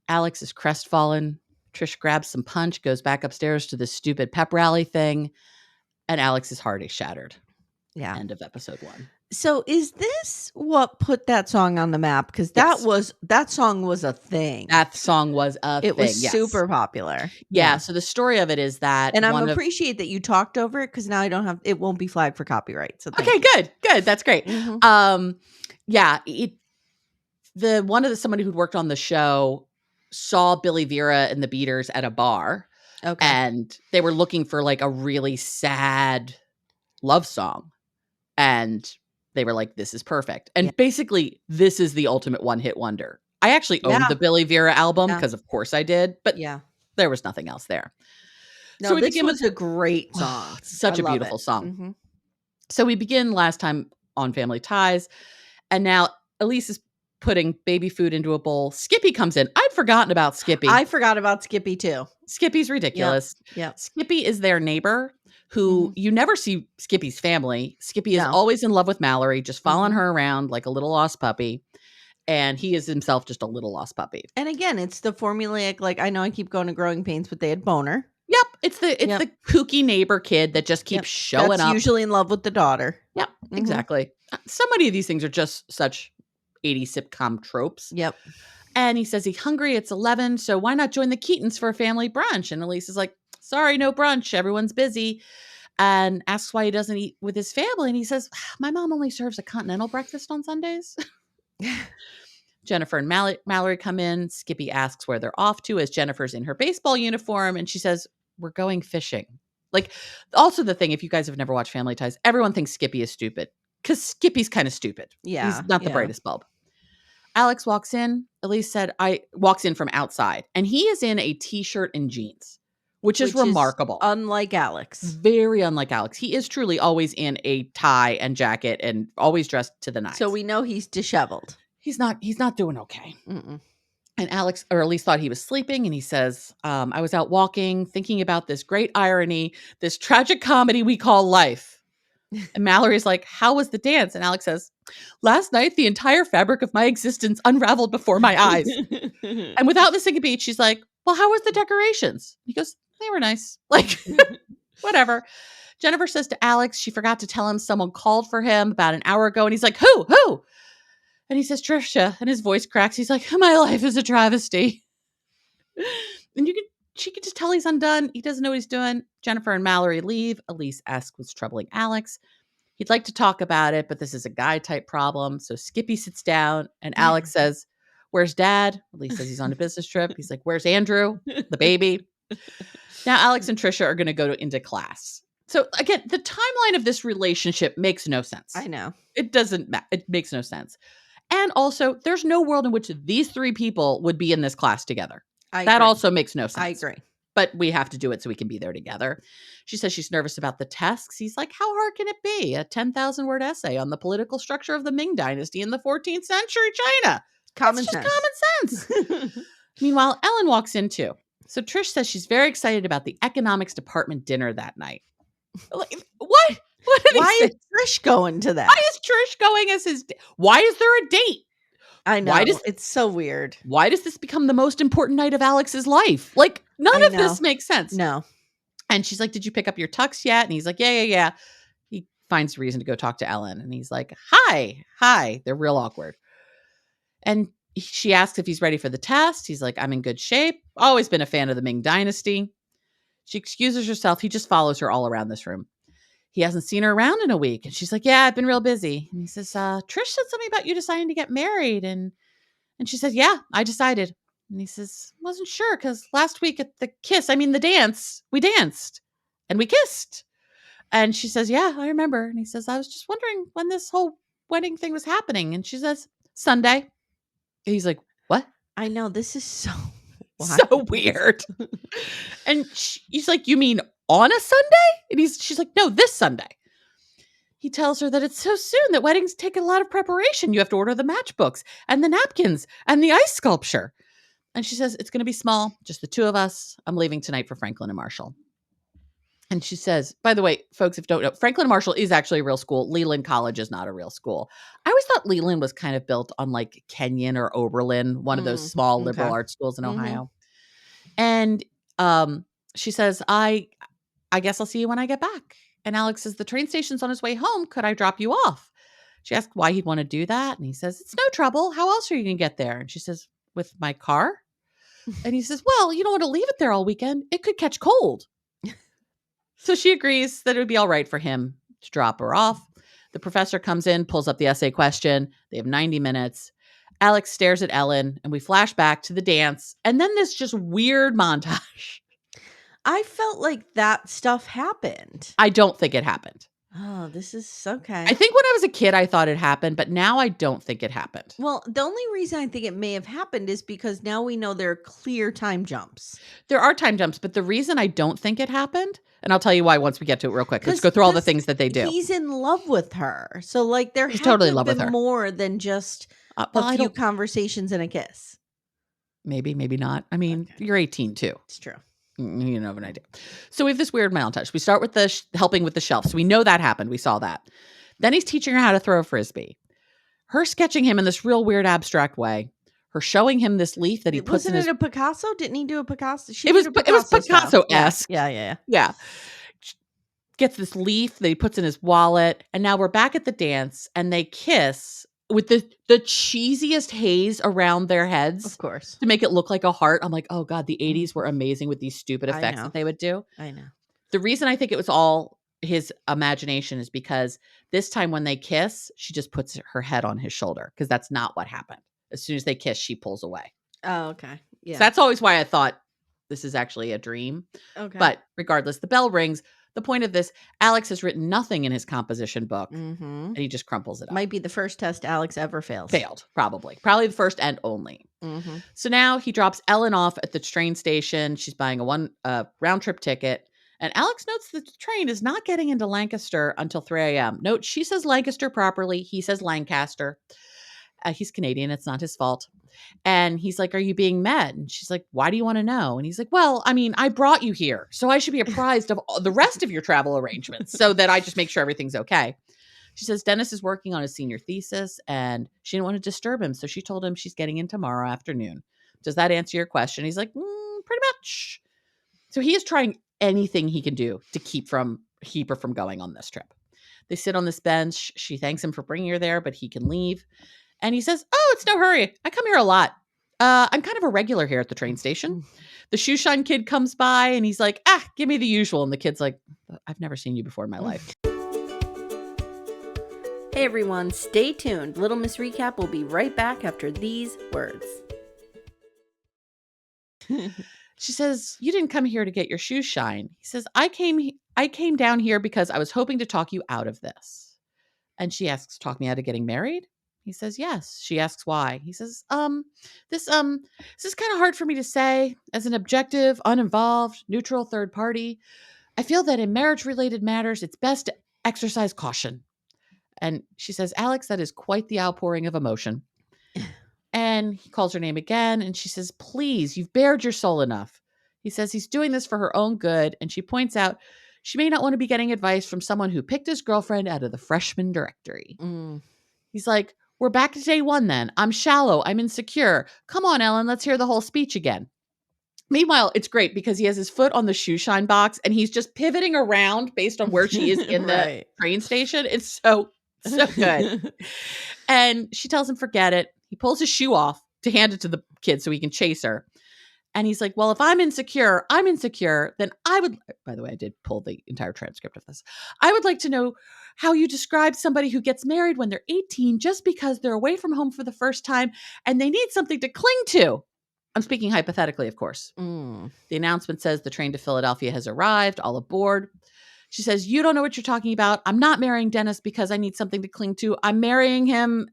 S2: Alex is crestfallen. Trish grabs some punch, goes back upstairs to this stupid pep rally thing. And Alex's heart is shattered.
S1: Yeah.
S2: End of episode 1.
S1: So is this what put that song on the map? Because that song was a thing.
S2: That song was a thing.
S1: It was super popular.
S2: Yeah. So the story of it is that,
S1: and I appreciate that you talked over it because now it won't be flagged for copyright. So
S2: okay, good. That's great. Mm-hmm. Yeah. Somebody who'd worked on the show saw Billy Vera and the Beaters at a bar. Okay. And they were looking for like a really sad love song. And they were like, this is perfect. And basically, this is the ultimate one-hit wonder. I actually owned the Billy Vera album because, of course, I did. But there was nothing else there.
S1: No, so this was a great song.
S2: Such a beautiful song. Mm-hmm. So we begin last time on Family Ties. And now Elise is putting baby food into a bowl. Skippy comes in. I'd forgotten about Skippy.
S1: I forgot about Skippy, too.
S2: Skippy's ridiculous.
S1: Yep.
S2: Skippy is their neighbor who you never see Skippy's family. Skippy is always in love with Mallory, just following her around like a little lost puppy. And he is himself just a little lost puppy.
S1: And again, it's the formulaic, like, I know I keep going to Growing Pains, but they had Boner.
S2: Yep. It's the kooky neighbor kid that just keeps showing up.
S1: Usually in love with the daughter.
S2: Yep. Exactly. So many of these things are just such 80s sitcom tropes.
S1: Yep.
S2: And he says he's hungry. It's 11. So why not join the Keatons for a family brunch? And Elise is like, sorry, no brunch. Everyone's busy. And asks why he doesn't eat with his family. And he says, my mom only serves a continental breakfast on Sundays. Jennifer and Mallory come in. Skippy asks where they're off to as Jennifer's in her baseball uniform. And she says, we're going fishing. Like, also the thing, if you guys have never watched Family Ties, everyone thinks Skippy is stupid because Skippy's kind of stupid.
S1: Yeah.
S2: He's not the brightest bulb. Alex walks in. Elise said, walks in from outside, and he is in a t-shirt and jeans, which is remarkable.
S1: Unlike Alex.
S2: Very unlike Alex. He is truly always in a tie and jacket and always dressed to the nines.
S1: So we know he's disheveled.
S2: He's not doing okay.
S1: Mm-mm.
S2: And Alex, or at least thought he was sleeping. And he says, I was out walking, thinking about this great irony, this tragic comedy we call life. And Mallory's like, how was the dance? And Alex says, last night, the entire fabric of my existence unraveled before my eyes. And without missing a beat, she's like, well, how was the decorations? He goes, they were nice. Like, whatever. Jennifer says to Alex, she forgot to tell him someone called for him about an hour ago. And he's like, who? And he says, Tricia. And his voice cracks. He's like, my life is a travesty. And she could just tell he's undone. He doesn't know what he's doing. Jennifer and Mallory leave. Elise asks what's troubling Alex. He'd like to talk about it, but this is a guy type problem. So Skippy sits down and Alex says, where's Dad? Elise says he's on a business trip. He's like, where's Andrew? The baby. Now Alex and Tricia are going to go into class. So again, the timeline of this relationship makes no sense.
S1: I know.
S2: It doesn't matter. It makes no sense. And also, there's no world in which these three people would be in this class together. That also makes no sense.
S1: I agree.
S2: But we have to do it so we can be there together. She says she's nervous about the tests. He's like, how hard can it be? A 10,000 word essay on the political structure of the Ming Dynasty in the 14th century China.
S1: Common
S2: sense. Meanwhile, Ellen walks in too. So Trish says she's very excited about the economics department dinner that night. Like, what?
S1: Why is Trish going to that?
S2: Why is Trish going as his? Why is there a date?
S1: I know. It's so weird.
S2: Why does this become the most important night of Alex's life? Like, none of this makes sense.
S1: No.
S2: And she's like, did you pick up your tux yet? And he's like, yeah. He finds a reason to go talk to Ellen. And he's like, hi. They're real awkward. And she asks if he's ready for the test. He's like, I'm in good shape. Always been a fan of the Ming Dynasty. She excuses herself. He just follows her all around this room. He hasn't seen her around in a week. And she's like, yeah, I've been real busy. And he says, Trish said something about you deciding to get married. And she says, yeah, I decided. And he says, wasn't sure because last week at the dance, we danced and we kissed. And she says, yeah, I remember. And he says, I was just wondering when this whole wedding thing was happening. And she says, Sunday. And he's like, what?
S1: I know. This is so
S2: weird. And he's like, you mean on a Sunday? And she's like, no, this Sunday. He tells her that it's so soon that weddings take a lot of preparation. You have to order the matchbooks and the napkins and the ice sculpture. And she says, it's going to be small, just the two of us. I'm leaving tonight for Franklin and Marshall. And she says, by the way, folks, if you don't know, Franklin and Marshall is actually a real school. Leland College is not a real school. I always thought Leland was kind of built on like Kenyon or Oberlin, one of those small liberal arts schools in Ohio. And she says, I guess I'll see you when I get back. And Alex says, the train station's on his way home. Could I drop you off? She asked why he'd want to do that. And he says, it's no trouble. How else are you going to get there? And she says, with my car? And he says, well, you don't want to leave it there all weekend. It could catch cold. So she agrees that it would be all right for him to drop her off. The professor comes in, pulls up the essay question. They have 90 minutes. Alex stares at Ellen, and we flash back to the dance. And then this just weird montage.
S1: I felt like that stuff happened.
S2: I don't think it happened.
S1: Oh, this is okay.
S2: I think when I was a kid, I thought it happened, but now I don't think it happened.
S1: Well, the only reason I think it may have happened is because now we know there are clear time jumps.
S2: There are time jumps, but the reason I don't think it happened, and I'll tell you why once we get to it real quick. Let's go through all the things that they do.
S1: He's in love with her. So like there
S2: He's
S1: had
S2: totally
S1: to
S2: in love
S1: have
S2: with
S1: been
S2: her.
S1: more than just a few conversations and a kiss.
S2: Maybe not. I mean, You're 18 too.
S1: It's true.
S2: You have an idea. So we have this weird montage. We start with the helping with the shelf. So we know that happened. We saw that. Then he's teaching her how to throw a frisbee. Her sketching him in this real weird abstract way. Her showing him this leaf that he puts in his...
S1: Wasn't it a Picasso? Didn't he do a Picasso?
S2: It was Picasso-esque.
S1: Yeah.
S2: Gets this leaf that he puts in his wallet. And now we're back at the dance and they kiss with the cheesiest haze around their heads.
S1: Of course.
S2: To make it look like a heart. I'm like, oh God, the 80s were amazing with these stupid effects that they would do.
S1: I know.
S2: The reason I think it was all his imagination is because this time when they kiss, she just puts her head on his shoulder because that's not what happened. As soon as they kiss, she pulls away.
S1: Oh, okay. Yeah.
S2: So that's always why I thought this is actually a dream.
S1: Okay.
S2: But regardless, the bell rings. The point of this, Alex has written nothing in his composition book, and he just crumples it up.
S1: Might be the first test Alex ever fails.
S2: Failed, probably the first and only. So now he drops Ellen off at the train station. She's buying a round trip ticket. And Alex notes that the train is not getting into Lancaster until 3 a.m. Note, she says Lancaster properly. He says Lancaster. He's Canadian. It's not his fault. And he's like, are you being met? And she's like, why do you want to know? And he's like, well, I mean, I brought you here, so I should be apprised of the rest of your travel arrangements so that I just make sure everything's okay. She says Dennis is working on his senior thesis and she didn't want to disturb him. So she told him she's getting in tomorrow afternoon. Does that answer your question? He's like, pretty much. So he is trying anything he can do to keep her from going on this trip. They sit on this bench. She thanks him for bringing her there, but he can leave. And he says, oh, it's no hurry. I come here a lot. I'm kind of a regular here at the train station. The shoe shine kid comes by and he's like, give me the usual. And the kid's like, I've never seen you before in my life.
S1: Hey everyone, stay tuned. Little Miss Recap will be right back after these words.
S2: She says, you didn't come here to get your shoes shine. He says, I came down here because I was hoping to talk you out of this. And she asks, talk me out of getting married? He says, yes. She asks why. He says, this is kind of hard for me to say. As an objective, uninvolved, neutral third party, I feel that in marriage-related matters, it's best to exercise caution. And she says, Alex, that is quite the outpouring of emotion. And he calls her name again. And she says, please, you've bared your soul enough. He says he's doing this for her own good. And she points out she may not want to be getting advice from someone who picked his girlfriend out of the freshman directory. He's like, we're back to day one then. I'm shallow. I'm insecure. Come on, Ellen, let's hear the whole speech again. Meanwhile, it's great because he has his foot on the shoe shine box and he's just pivoting around based on where she is in the train station. It's so good. And she tells him, forget it. He pulls his shoe off to hand it to the kid so he can chase her. And he's like, well, if I'm insecure, then I would, by the way, I did pull the entire transcript of this. I would like to know how you describe somebody who gets married when they're 18 just because they're away from home for the first time and they need something to cling to. I'm speaking hypothetically, of course. The announcement says the train to Philadelphia has arrived, all aboard. She says, you don't know what you're talking about. I'm not marrying Dennis because I need something to cling to. I'm marrying him,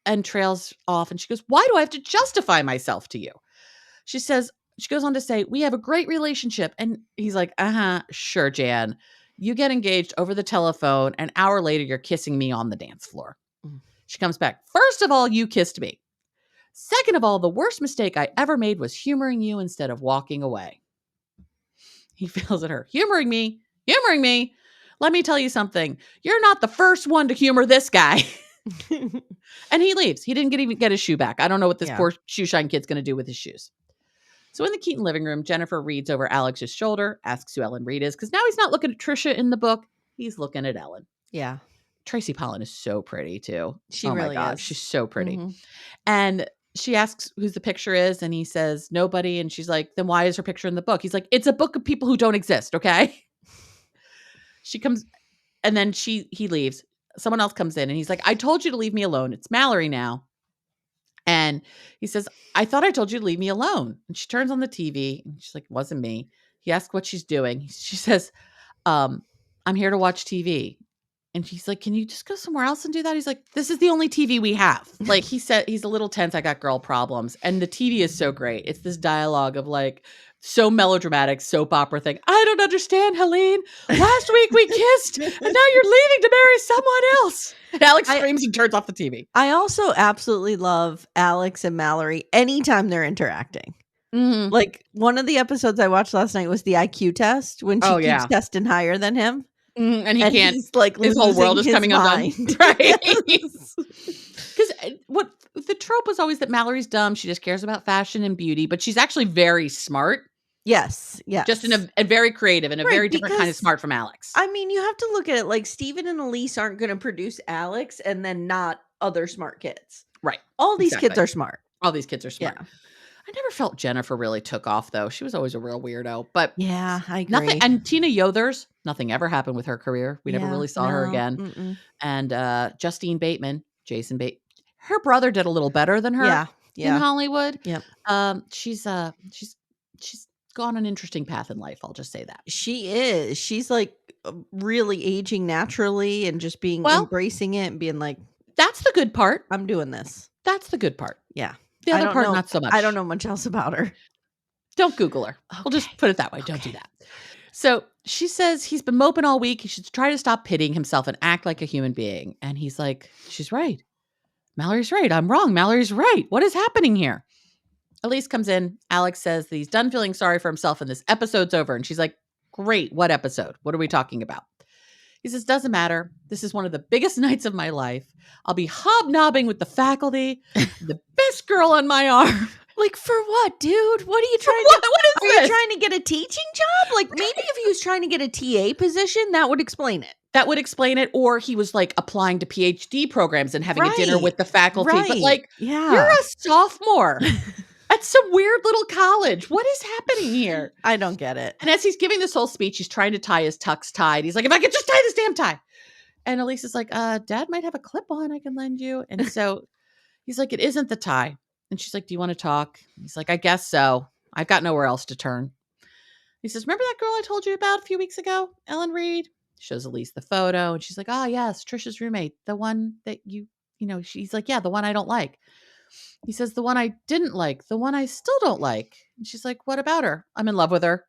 S2: and trails off. And she goes, why do I have to justify myself to you? She goes on to say, we have a great relationship. And he's like, sure, Jan. You get engaged over the telephone. An hour later, you're kissing me on the dance floor. She comes back. First of all, you kissed me. Second of all, the worst mistake I ever made was humoring you instead of walking away. He feels at her. Humoring me. Let me tell you something. You're not the first one to humor this guy. And he leaves. He didn't even get his shoe back. I don't know what this poor shoe shine kid's going to do with his shoes. So in the Keaton living room, Jennifer reads over Alex's shoulder, asks who Ellen Reed is, because now he's not looking at Tricia in the book. He's looking at Ellen.
S1: Yeah.
S2: Tracy Pollan is so pretty, too.
S1: She really is.
S2: She's so pretty. And she asks who the picture is, and he says, nobody. And she's like, then why is her picture in the book? He's like, it's a book of people who don't exist, okay? She comes, and then he leaves. Someone else comes in, and he's like, I told you to leave me alone. It's Mallory now. And he says, I thought I told you to leave me alone. And she turns on the TV, and she's like, it wasn't me. He asks what she's doing. She says, I'm here to watch TV. And she's like, can you just go somewhere else and do that? He's like, this is the only TV we have. Like, he said, he's a little tense. I got girl problems. And the TV is so great. It's this dialogue of like, so melodramatic, soap opera thing. I don't understand, Helene. Last week we kissed and now you're leaving to marry someone else. And Alex screams and turns off the TV.
S1: I also absolutely love Alex and Mallory anytime they're interacting. Like one of the episodes I watched last night was the IQ test when she keeps testing higher than him.
S2: And he can't,
S1: he's like,
S2: his whole world is coming undone. Right.
S1: Yes.
S2: Because what the trope was always that Mallory's dumb. She just cares about fashion and beauty, but she's actually very smart.
S1: Yes.
S2: Just in a very creative and a very different kind of smart from Alex.
S1: I mean, you have to look at it like Steven and Elise aren't going to produce Alex and then not other smart kids.
S2: Right.
S1: All these kids are smart.
S2: All these kids are smart.
S1: Yeah.
S2: I never felt Jennifer really took off, though. She was always a real weirdo. But
S1: yeah, I agree.
S2: Nothing. And Tina Yothers, nothing ever happened with her career. We never really saw her again. And Justine Bateman, Jason Bateman, her brother did a little better than her in Hollywood.
S1: Yep.
S2: She's gone an interesting path in life. I'll just say that.
S1: She is. She's like really aging naturally and just being
S2: Well,
S1: embracing it and being like,
S2: that's the good part.
S1: I'm doing this.
S2: That's the good part.
S1: Yeah.
S2: The
S1: I
S2: other
S1: don't
S2: part,
S1: know.
S2: not so much.
S1: I don't know much else about her.
S2: Don't Google her. We'll just put it that way. Don't do that. So she says he's been moping all week. He should try to stop pitying himself and act like a human being. And he's like, she's right. Mallory's right. I'm wrong. Mallory's right. What is happening here? Elise comes in. Alex says that he's done feeling sorry for himself and this episode's over. And she's like, great. What episode? What are we talking about? He says, doesn't matter. This is one of the biggest nights of my life. I'll be hobnobbing with the faculty, the best girl on my arm.
S1: Like, for what, dude? What are you trying
S2: What
S1: to
S2: is
S1: Are
S2: this?
S1: you trying to get a teaching job? Like, maybe if he was trying to get a TA position, that would explain it.
S2: That would explain it. Or he was like applying to PhD programs and having a dinner with the faculty.
S1: Right.
S2: But like,
S1: yeah.
S2: you're a sophomore at some weird little college. What is happening here?
S1: I don't get it.
S2: And as he's giving this whole speech, he's trying to tie his tux tied. He's like, if I could just tie this damn tie. And Elise is like, Dad might have a clip on I can lend you. And so he's like, it isn't the tie. And she's like, do you want to talk? He's like, I guess so. I've got nowhere else to turn. He says, remember that girl I told you about a few weeks ago? Ellen Reed? Shows Elise the photo. And she's like, oh, yes, Tricia's roommate. The one that she's like, yeah, the one I don't like. He says, the one I didn't like. The one I still don't like. And she's like, what about her? I'm in love with her.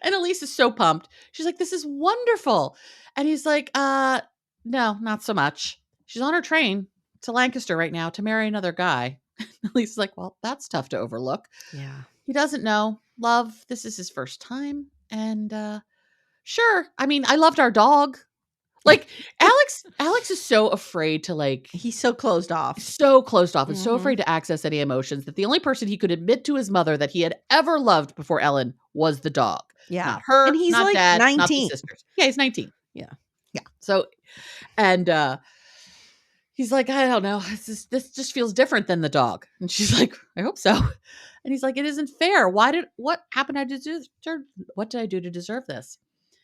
S2: And Elise is so pumped. She's like, this is wonderful. And he's like, no, not so much. She's on her train to Lancaster right now to marry another guy. Elise is like, well, that's tough to overlook.
S1: Yeah.
S2: He doesn't know. Love, this is his first time. And sure. I mean, I loved our dog. Like, Alex is so afraid to like.
S1: He's so closed off.
S2: So closed off and so afraid to access any emotions that the only person he could admit to his mother that he had ever loved before Ellen was the dog.
S1: Yeah.
S2: Not her,
S1: And he's
S2: not
S1: like
S2: dad,
S1: 19.
S2: not the sisters. Yeah, he's 19.
S1: Yeah.
S2: Yeah. So, and he's like, I don't know. This just feels different than the dog. And she's like, I hope so. And he's like, it isn't fair. What happened? What did I do to deserve this?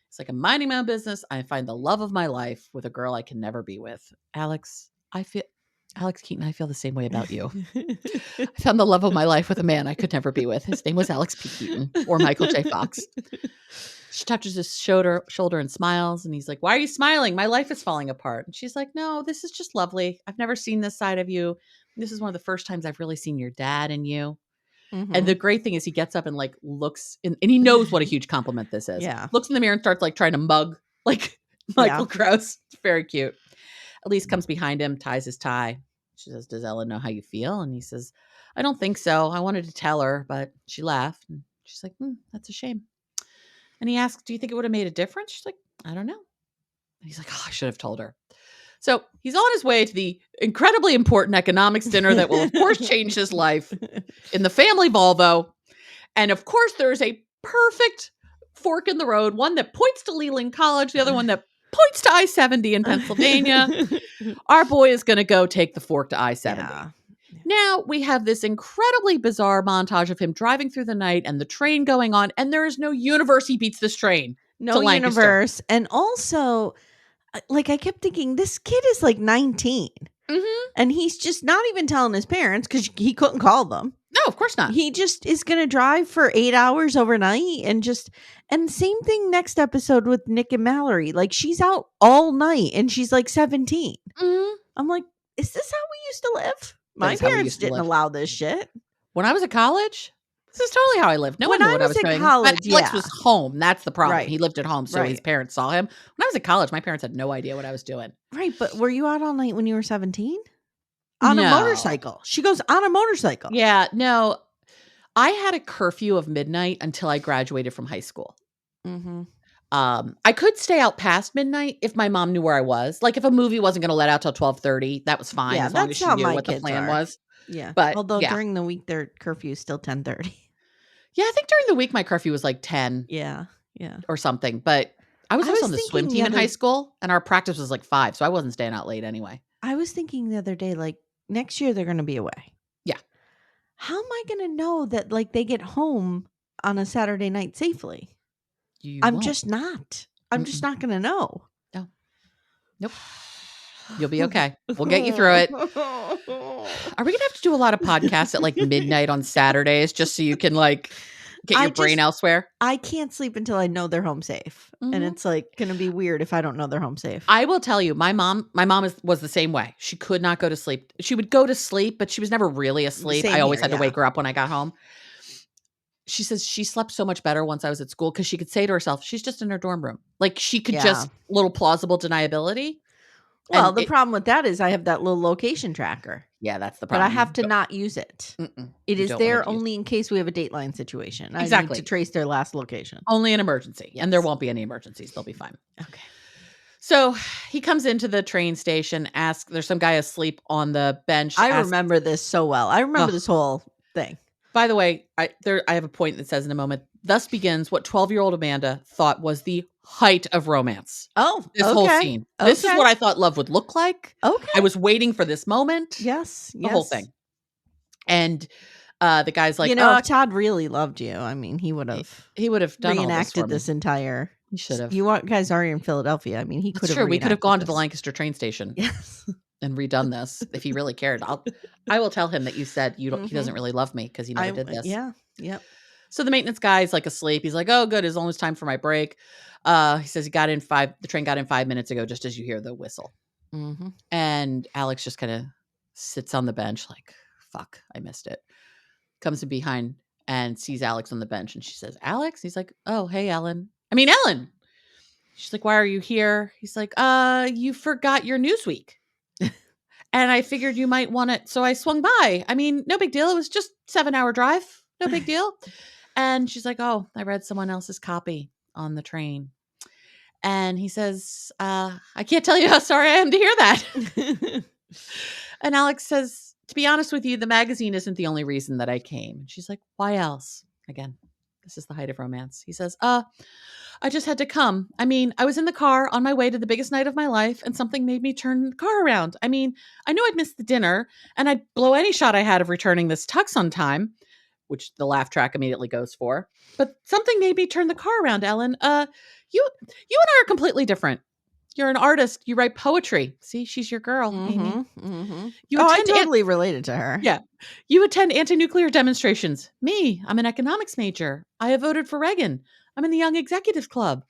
S2: It's like, I'm minding my own business. I find the love of my life with a girl I can never be with. Alex Keaton, I feel the same way about you. I found the love of my life with a man I could never be with. His name was Alex P. Keaton or Michael J. Fox. She touches his shoulder and smiles. And he's like, why are you smiling? My life is falling apart. And she's like, no, this is just lovely. I've never seen this side of you. This is one of the first times I've really seen your dad in you. Mm-hmm. And the great thing is he gets up and like looks and he knows what a huge compliment this is.
S1: Yeah.
S2: Looks in the mirror and starts like trying to mug like Michael Krause. It's very cute. Elise comes behind him, ties his tie. She says, does Ellen know how you feel? And he says, I don't think so. I wanted to tell her, but she laughed. And she's like, that's a shame. And he asks, do you think it would have made a difference? She's like, I don't know. And he's like, oh, I should have told her. So he's on his way to the incredibly important economics dinner that will, of course, change his life in the family Volvo. And of course, there's a perfect fork in the road, one that points to Leland College, the other one that points to I-70 in Pennsylvania. Our boy is going to go take the fork to I-70. Yeah. Now we have this incredibly bizarre montage of him driving through the night and the train going on, and there is no universe he beats this train.
S1: No universe. And also, like, I kept thinking, this kid is like 19. Mm-hmm. And he's just not even telling his parents because he couldn't call them.
S2: No, of course not.
S1: He just is going to drive for 8 hours overnight and same thing next episode with Nick and Mallory. Like, she's out all night and she's like 17. Mm-hmm. I'm like, is this how we used to live? My parents didn't allow this shit.
S2: When I was at college, this is totally how I lived. No one knew what I was doing. College, but Alex was home. That's the problem. Right. He lived at home, so his parents saw him. When I was at college, my parents had no idea what I was doing.
S1: Right, but were you out all night when you were 17? On a motorcycle. She goes on a motorcycle.
S2: Yeah, no. I had a curfew of midnight until I graduated from high school. Mm-hmm. I could stay out past midnight if my mom knew where I was. Like if a movie wasn't going to let out till 12:30, that was fine.
S1: Yeah,
S2: as long as she knew what the plan was.
S1: Yeah,
S2: but
S1: although during the week their curfew is still 10:30.
S2: Yeah, I think during the week my curfew was like 10.
S1: Yeah,
S2: or something. But I was also on the swim team in high school, and our practice was like 5, so I wasn't staying out late anyway.
S1: I was thinking the other day, like next year they're going to be away.
S2: Yeah,
S1: how am I going to know that like they get home on a Saturday night safely? I'm just not going to know.
S2: No. Nope. You'll be okay. We'll get you through it. Are we gonna have to do a lot of podcasts at like midnight on Saturdays just so you can like get your brain elsewhere?
S1: I can't sleep until I know they're home safe. And it's like gonna be weird if I don't know they're home safe.
S2: I will tell you, my mom was the same way. She could not go to sleep. She would go to sleep, but she was never really asleep.
S1: Same
S2: I always
S1: here,
S2: had to wake her up when I got home. She says she slept so much better once I was at school because she could say to herself, she's just in her dorm room. Like she could just little plausible deniability.
S1: Well, the problem with that is I have that little location tracker.
S2: Yeah, that's the
S1: But
S2: problem.
S1: I have to not use it. It is there only in case we have a Dateline situation. I need to trace their last location.
S2: Only an emergency. Yes. And there won't be any emergencies. They'll be fine.
S1: Okay.
S2: So he comes into the train station, there's some guy asleep on the bench.
S1: I remember this so well. I remember this whole thing.
S2: By the way, I have a point that says in a moment, thus begins what 12-year-old Amanda thought was the height of romance.
S1: Oh,
S2: this whole scene. This is what I thought love would look like.
S1: Okay.
S2: I was waiting for this moment.
S1: Yes.
S2: The whole thing. And the guy's like,
S1: Todd really loved you. I mean, he would have
S2: done
S1: reenacted this entire.
S2: He should have.
S1: You guys are in Philadelphia. I mean, he could have.
S2: True. We could have gone to the Lancaster train station.
S1: Yes.
S2: And redone this if he really cared. I will tell him that you said he doesn't really love me because he never did this.
S1: Yeah. Yep.
S2: So the maintenance guy's like asleep. He's like, oh, good. It's almost time for my break. He says the train got in 5 minutes ago, just as you hear the whistle.
S1: Mm-hmm.
S2: And Alex just kind of sits on the bench like, fuck, I missed it. Comes in behind and sees Alex on the bench. And she says, Alex? He's like, oh, hey, Ellen. She's like, why are you here? He's like, you forgot your Newsweek. And I figured you might want it. So I swung by. I mean, no big deal. It was just 7-hour drive. No big deal. And she's like, oh, I read someone else's copy on the train. And he says, I can't tell you how sorry I am to hear that. And Alex says, to be honest with you, the magazine isn't the only reason that I came. And she's like, why else? Again, this is the height of romance. He says, I just had to come. I mean, I was in the car on my way to the biggest night of my life and something made me turn the car around. I mean, I knew I'd missed the dinner and I'd blow any shot I had of returning this tux on time, which the laugh track immediately goes for. But something made me turn the car around, Ellen. You and I are completely different. You're an artist. You write poetry. See, she's your girl, Amy.
S1: Mm-hmm. I totally related to her.
S2: Yeah. You attend anti-nuclear demonstrations. Me, I'm an economics major. I have voted for Reagan. I'm in the Young Executives Club.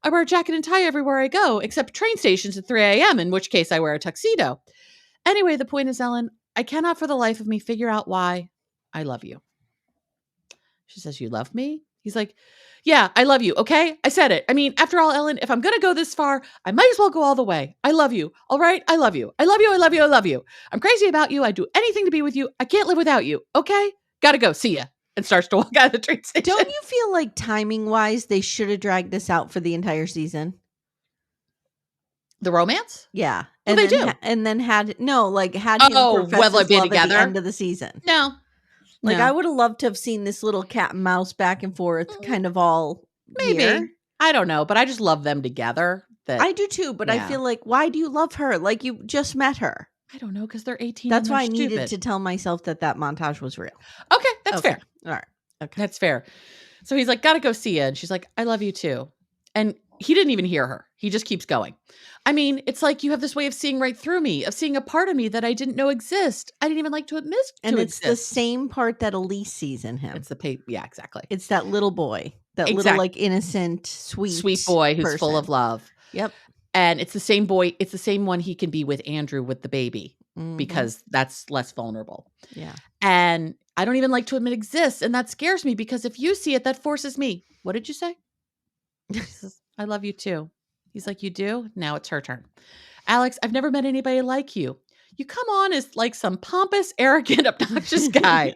S2: I wear a jacket and tie everywhere I go, except train stations at 3 a.m., in which case I wear a tuxedo. Anyway, the point is, Ellen, I cannot for the life of me figure out why I love you. She says, you love me? He's like, yeah, I love you, okay? I said it. I mean, after all, Ellen, if I'm going to go this far, I might as well go all the way. I love you, all right? I love you. I love you, I love you, I love you. I'm crazy about you. I'd do anything to be with you. I can't live without you, okay? Gotta go. See ya. And starts to walk out of the train station.
S1: Don't you feel like timing-wise, they should have dragged this out for the entire season?
S2: The romance?
S1: Yeah.
S2: And they do.
S1: And then had him profess his love at the end of the season.
S2: No.
S1: I would have loved to have seen this little cat and mouse back and forth kind of all
S2: maybe. Here. I don't know, but I just love them together.
S1: I do too, but I feel like, why do you love her? Like you just met her.
S2: I don't know, because they're 18.
S1: That's why I needed to tell myself that montage was real.
S2: Okay, that's fair.
S1: All right. Okay.
S2: That's fair. So he's like, gotta go see ya. And she's like, I love you too. And he didn't even hear her. He just keeps going. I mean, it's like you have this way of seeing right through me, of seeing a part of me that I didn't know exist. I didn't even like to admit
S1: and it's the same part that Elise sees in him.
S2: It's yeah, exactly.
S1: It's that little boy, that little innocent, sweet
S2: boy who's
S1: person.
S2: full of love.
S1: Yep.
S2: And it's the same boy. It's the same one he can be with Andrew with the baby because that's less vulnerable.
S1: Yeah.
S2: And I don't even like to admit exists. And that scares me because if you see it, that forces me. What did you say? She says, I love you too. He's like, you do? Now it's her turn. Alex, I've never met anybody like you. You come on as like some pompous, arrogant, obnoxious guy.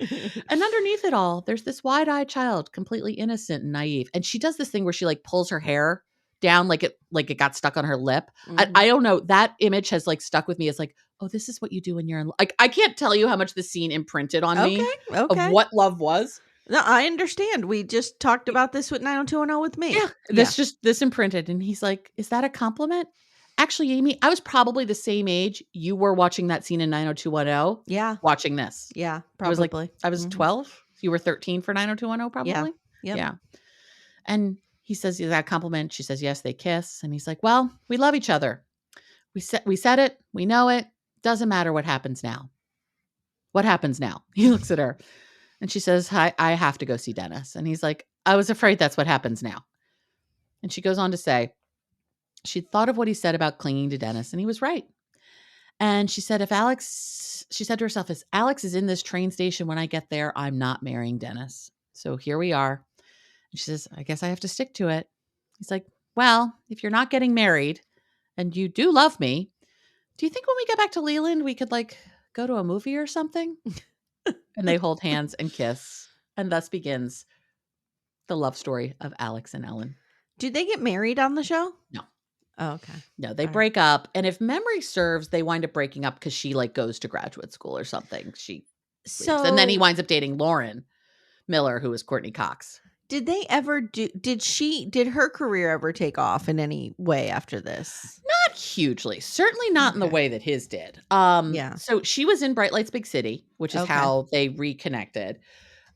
S2: And underneath it all, there's this wide-eyed child, completely innocent and naive. And she does this thing where she like pulls her hair down like it got stuck on her lip. I don't know. That image has like stuck with me. It's like, oh, this is what you do when you're in love. Like, I can't tell you how much the scene imprinted on me of what love was.
S1: No, I understand. We just talked about this with 90210 with me.
S2: Yeah. This imprinted. And he's like, is that a compliment? Actually, Amy, I was probably the same age you were watching that scene in 90210.
S1: Yeah.
S2: Watching this.
S1: Yeah, probably.
S2: I was 12. You were 13 for 90210 probably?
S1: Yeah. Yep.
S2: Yeah. And he says, is that a compliment? She says, yes, they kiss. And he's like, well, we love each other. We said it. We know it. Doesn't matter what happens now. What happens now? He looks at her and she says, "Hi, I have to go see Dennis." And he's like, "I was afraid that's what happens now." And she goes on to say, she thought of what he said about clinging to Dennis, and he was right. And she said, she said to herself, if Alex is in this train station when I get there, I'm not marrying Dennis. So here we are. And she says, I guess I have to stick to it. He's like, well, if you're not getting married and you do love me, do you think when we get back to Leland, we could like go to a movie or something? And they hold hands and kiss. And thus begins the love story of Alex and Ellen.
S1: Do they get married on the show?
S2: No.
S1: Oh, okay.
S2: No, they
S1: All
S2: break up. And if memory serves, they wind up breaking up because she like goes to graduate school or something. She leaves. And then he winds up dating Lauren Miller, who is Courtney Cox.
S1: Did they ever did her career ever take off in any way after this?
S2: Not hugely. Certainly not in the way that his did.
S1: Yeah.
S2: So she was in Bright Lights Big City, which is how they reconnected.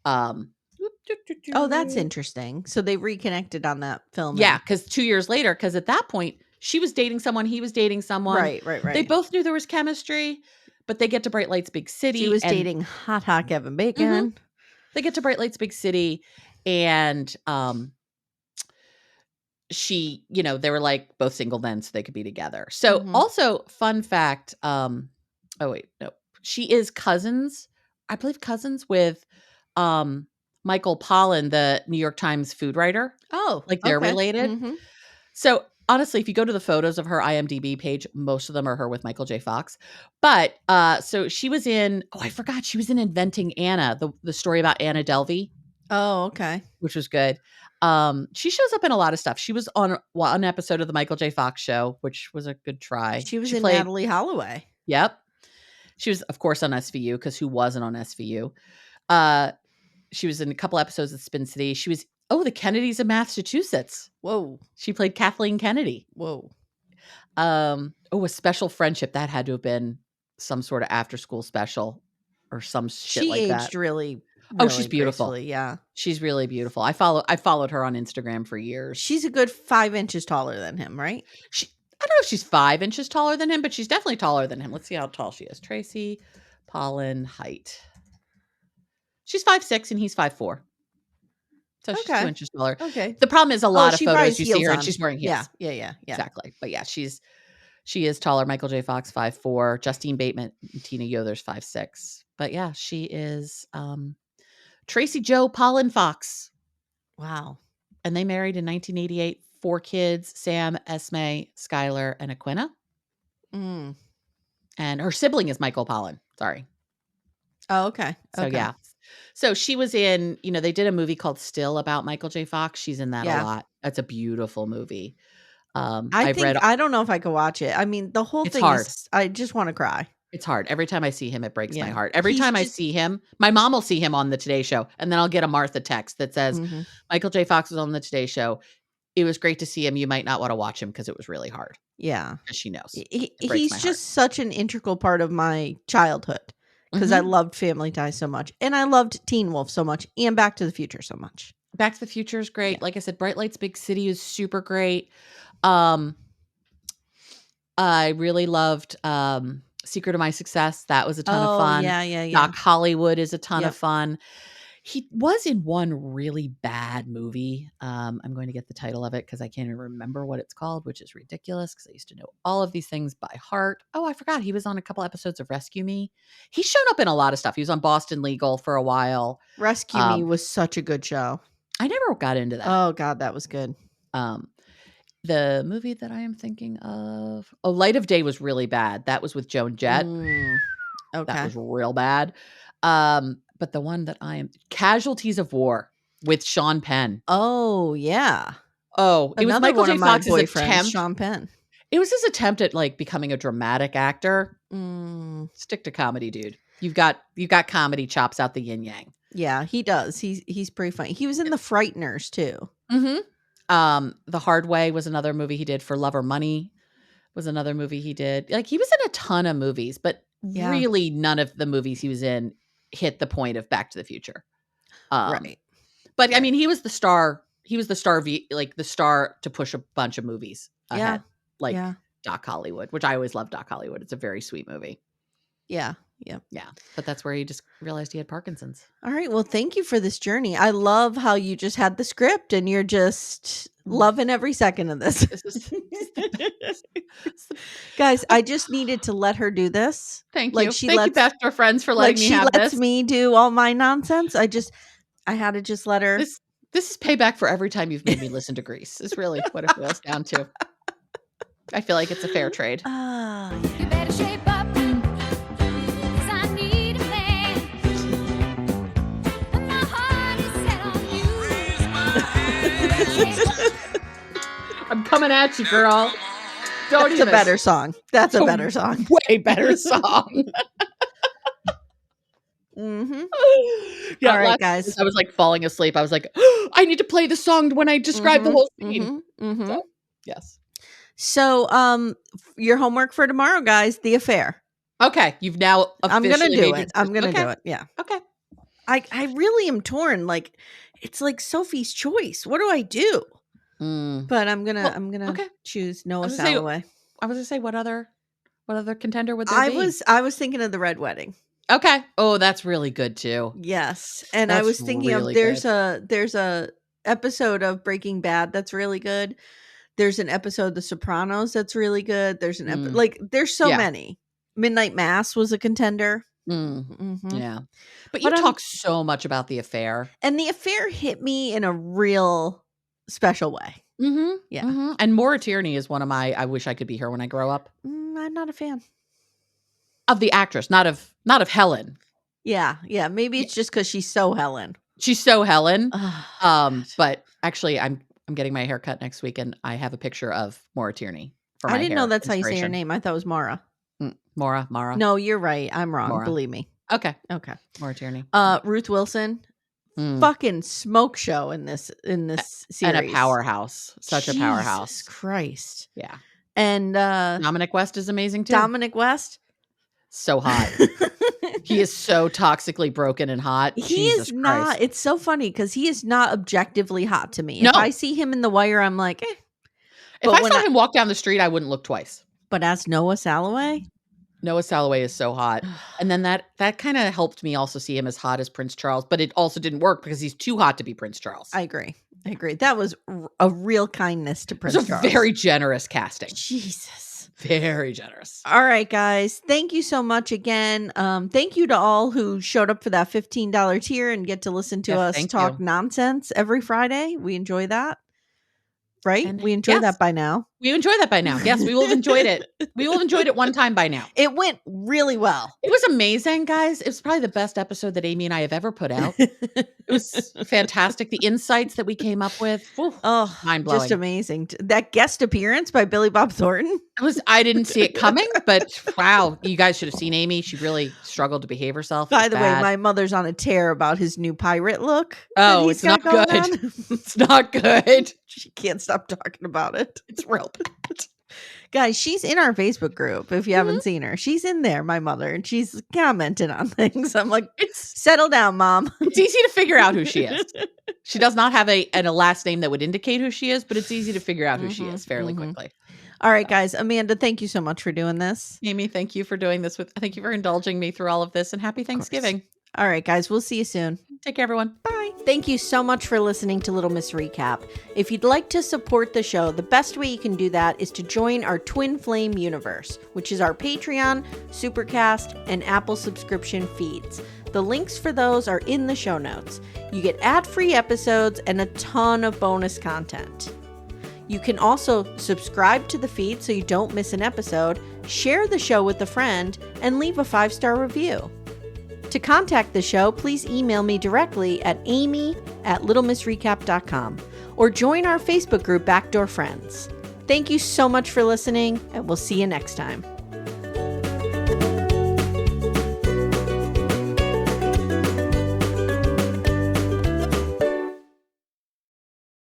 S1: Oh, that's interesting. So they reconnected on that film.
S2: Yeah, because 2 years later, because at that point, she was dating someone, he was dating someone.
S1: Right.
S2: They both knew there was chemistry, but they get to Bright Lights Big City.
S1: She was dating hot Kevin Bacon.
S2: They get to Bright Lights Big City, and she, they were like both single then, so they could be together. So also, fun fact, oh wait, no. She is cousins, I believe cousins with Michael Pollan, the New York Times food writer.
S1: Oh,
S2: like they're related. So honestly, if you go to the photos of her IMDb page, most of them are her with Michael J. Fox. But so she was in, I forgot, she was in Inventing Anna, the story about Anna Delvey.
S1: Oh, okay.
S2: Which was good. She shows up in a lot of stuff. She was on one episode of the Michael J. Fox show, which was a good try.
S1: She was in Natalie Holloway.
S2: Yep. She was, of course, on SVU, because who wasn't on SVU? She was in a couple episodes of Spin City. She was, the Kennedys of Massachusetts.
S1: Whoa.
S2: She played Kathleen Kennedy.
S1: Whoa.
S2: A Special Friendship. That had to have been some sort of after school special or some shit like that.
S1: She aged really
S2: she's beautiful.
S1: Yeah.
S2: She's really beautiful. I followed her on Instagram for years.
S1: She's a good 5 inches taller than him, right?
S2: I don't know if she's 5 inches taller than him, but she's definitely taller than him. Let's see how tall she is. Tracy Pollan height. She's 5'6" and he's 5'4". So she's 2 inches taller.
S1: Okay.
S2: The problem is a lot of photos you see her and she's wearing heels.
S1: Yeah.
S2: Exactly. But yeah, she is taller. Michael J. Fox, 5'4". Justine Bateman and Tina Yoder's 5'6". But yeah, she is Tracy Jo Pollan Fox.
S1: Wow.
S2: And they married in 1988. 4 kids, Sam, Esme, Skylar, and Aquina. And her sibling is Michael Pollan. Sorry.
S1: Oh, okay.
S2: So yeah. So she was in, they did a movie called Still about Michael J. Fox. She's in that a lot. That's a beautiful movie.
S1: I don't know if I could watch it. I mean, the whole thing
S2: hard.
S1: I just want to cry.
S2: It's hard. Every time I see him, it breaks my heart. Every time I see him, my mom will see him on the Today Show, and then I'll get a Martha text that says, Michael J. Fox was on the Today Show. It was great to see him. You might not want to watch him because it was really hard.
S1: Yeah.
S2: Because she knows.
S1: He's just such an integral part of my childhood because I loved Family Ties so much. And I loved Teen Wolf so much and Back to the Future so much.
S2: Back to the Future is great. Yeah. Like I said, Bright Lights Big City is super great. I really loved Secret of My Success. That was a ton of fun.
S1: Yeah.
S2: Doc Hollywood is a ton of fun. He was in one really bad movie. I'm going to get the title of it because I can't even remember what it's called, which is ridiculous because I used to know all of these things by heart. Oh, I forgot. He was on a couple episodes of Rescue Me. He's shown up in a lot of stuff. He was on Boston Legal for a while.
S1: Rescue Me was such a good show.
S2: I never got into that.
S1: Oh, God, that was good.
S2: The movie that I am thinking of, Light of Day was really bad. That was with Joan Jett.
S1: Okay.
S2: That was real bad. But the one that I am Casualties of War with Sean Penn.
S1: Oh, yeah.
S2: Oh, it was Michael J. Fox's attempt.
S1: Sean Penn.
S2: It was his attempt at like becoming a dramatic actor. Stick to comedy, dude. You've got comedy chops out the yin yang.
S1: Yeah, he does. He's pretty funny. He was in The Frighteners too.
S2: The Hard Way was another movie he did. For Love or Money was another movie he did. Like he was in a ton of movies, but really none of the movies he was in hit the point of Back to the Future.
S1: Right.
S2: But I mean, he was the star. He was the star, the star to push a bunch of movies ahead. Doc Hollywood, which I always love Doc Hollywood. It's a very sweet movie.
S1: Yeah. Yeah.
S2: Yeah. But that's where he just realized he had Parkinson's.
S1: All right. Well, thank you for this journey. I love how you just had the script and you're just loving every second of this.
S2: This is
S1: Guys, I just needed to let her do this.
S2: Thank
S1: Like
S2: you.
S1: she
S2: Thank you,
S1: lets
S2: Bachelor friends, for letting me
S1: she
S2: have
S1: lets
S2: this.
S1: me do all my nonsense. I had to just let her.
S2: This is payback for every time you've made me listen to Grease, is really what it boils down to. I feel like it's a fair trade.
S3: You better shape up, 'cause I need a man. And my heart is set on you.
S2: I'm coming at you, girl. Don't
S1: That's
S2: even.
S1: a better song. That's a better song.
S2: Way better song.
S1: Mm-hmm.
S2: Yeah,
S1: All right,
S2: last
S1: guys.
S2: night I was like falling asleep. I was like, I need to play the song when I describe the whole scene. So, yes.
S1: So, your homework for tomorrow, guys, the affair.
S2: Okay, you've now
S1: I'm
S2: officially
S1: gonna do
S2: made your
S1: it. I'm
S2: decision.
S1: gonna
S2: Okay.
S1: do it. Yeah.
S2: Okay.
S1: I really am torn. Like, it's like Sophie's choice. What do I do? But I'm gonna
S2: okay.
S1: choose Noah
S2: was gonna say,
S1: Salloway.
S2: I was gonna say, what other contender would there be?
S1: I was thinking of the Red Wedding.
S2: Okay. Oh, that's really good too.
S1: Yes, and I
S2: That's
S1: was thinking
S2: really
S1: of there's a episode of Breaking Bad that's really good. There's an episode of The Sopranos that's really good. There's an like there's so
S2: Yeah.
S1: many. Midnight Mass was a contender.
S2: Yeah, but you
S1: But
S2: talk so much about the affair,
S1: and the affair hit me in a real special way. Yeah.
S2: And Maura Tierney is one of my. I wish I could be her when I grow up.
S1: I'm not a fan
S2: Of the actress, not of Helen.
S1: Yeah, maybe it's just because she's so Helen.
S2: She's so Helen.
S1: Oh,
S2: But actually, I'm getting my hair cut next week, and I have a picture of Maura Tierney for my
S1: I didn't know
S2: hair
S1: that's how you say her
S2: inspiration.
S1: name. I thought it was Mara.
S2: Mara.
S1: No, you're right. I'm wrong.
S2: Maura.
S1: Believe me.
S2: Okay,
S1: Okay.
S2: Maura Tierney.
S1: Ruth Wilson, fucking smoke show in this series,
S2: And a powerhouse, such a powerhouse.
S1: Jesus Christ.
S2: Yeah.
S1: And
S2: Dominic West is amazing too.
S1: Dominic West,
S2: So hot. He is so toxically broken and hot.
S1: He
S2: Jesus
S1: is not.
S2: Christ.
S1: It's so funny because he is not objectively hot to me.
S2: No.
S1: If I see him in The Wire, I'm like, eh.
S2: If I saw him walk down the street, I wouldn't look twice.
S1: But as Noah Salloway,
S2: Noah Salloway is so hot. And then that kind of helped me also see him as hot as Prince Charles, but it also didn't work because he's too hot to be Prince Charles.
S1: I agree. That was a real kindness to Prince
S2: It was a
S1: Charles.
S2: very generous casting.
S1: Jesus.
S2: Very generous.
S1: All right, guys. Thank you so much again. Thank you to all who showed up for that $15 tier and get to listen to us talk nonsense every Friday. We enjoy that. Right?
S2: And
S1: we enjoy that by now.
S2: We enjoy that by now. Yes, we will have enjoyed it. We will have enjoyed it one time by now.
S1: It went really well.
S2: It was amazing, guys. It was probably the best episode that Amy and I have ever put out. It was fantastic. The insights that we came up with. Mind-blowing.
S1: Just amazing. That guest appearance by Billy Bob Thornton.
S2: I didn't see it coming, but wow, you guys should have seen Amy. She really struggled to behave herself.
S1: By the way, my mother's on a tear about his new pirate look.
S2: Oh, it's not good. It's not good.
S1: She can't stop talking about it.
S2: It's real bad.
S1: Guys, she's in our Facebook group. If you haven't seen her, she's in there, my mother, and she's commenting on things. I'm like, settle down, Mom.
S2: It's easy to figure out who she is. She does not have a last name that would indicate who she is, but it's easy to figure out who she is fairly quickly.
S1: All right, guys. Amanda, thank you so much for doing this.
S2: Amy, thank you for doing this. Thank you for indulging me through all of this, and happy Thanksgiving.
S1: All right, guys. We'll see you soon.
S2: Take care, everyone.
S1: Bye. Thank you so much for listening to Little Miss Recap. If you'd like to support the show, the best way you can do that is to join our Twin Flame universe, which is our Patreon, Supercast, and Apple subscription feeds. The links for those are in the show notes. You get ad-free episodes and a ton of bonus content. You can also subscribe to the feed so you don't miss an episode, share the show with a friend, and leave a 5-star review. To contact the show, please email me directly at amy@littlemissrecap.com or join our Facebook group Backdoor Friends. Thank you so much for listening, and we'll see you next time.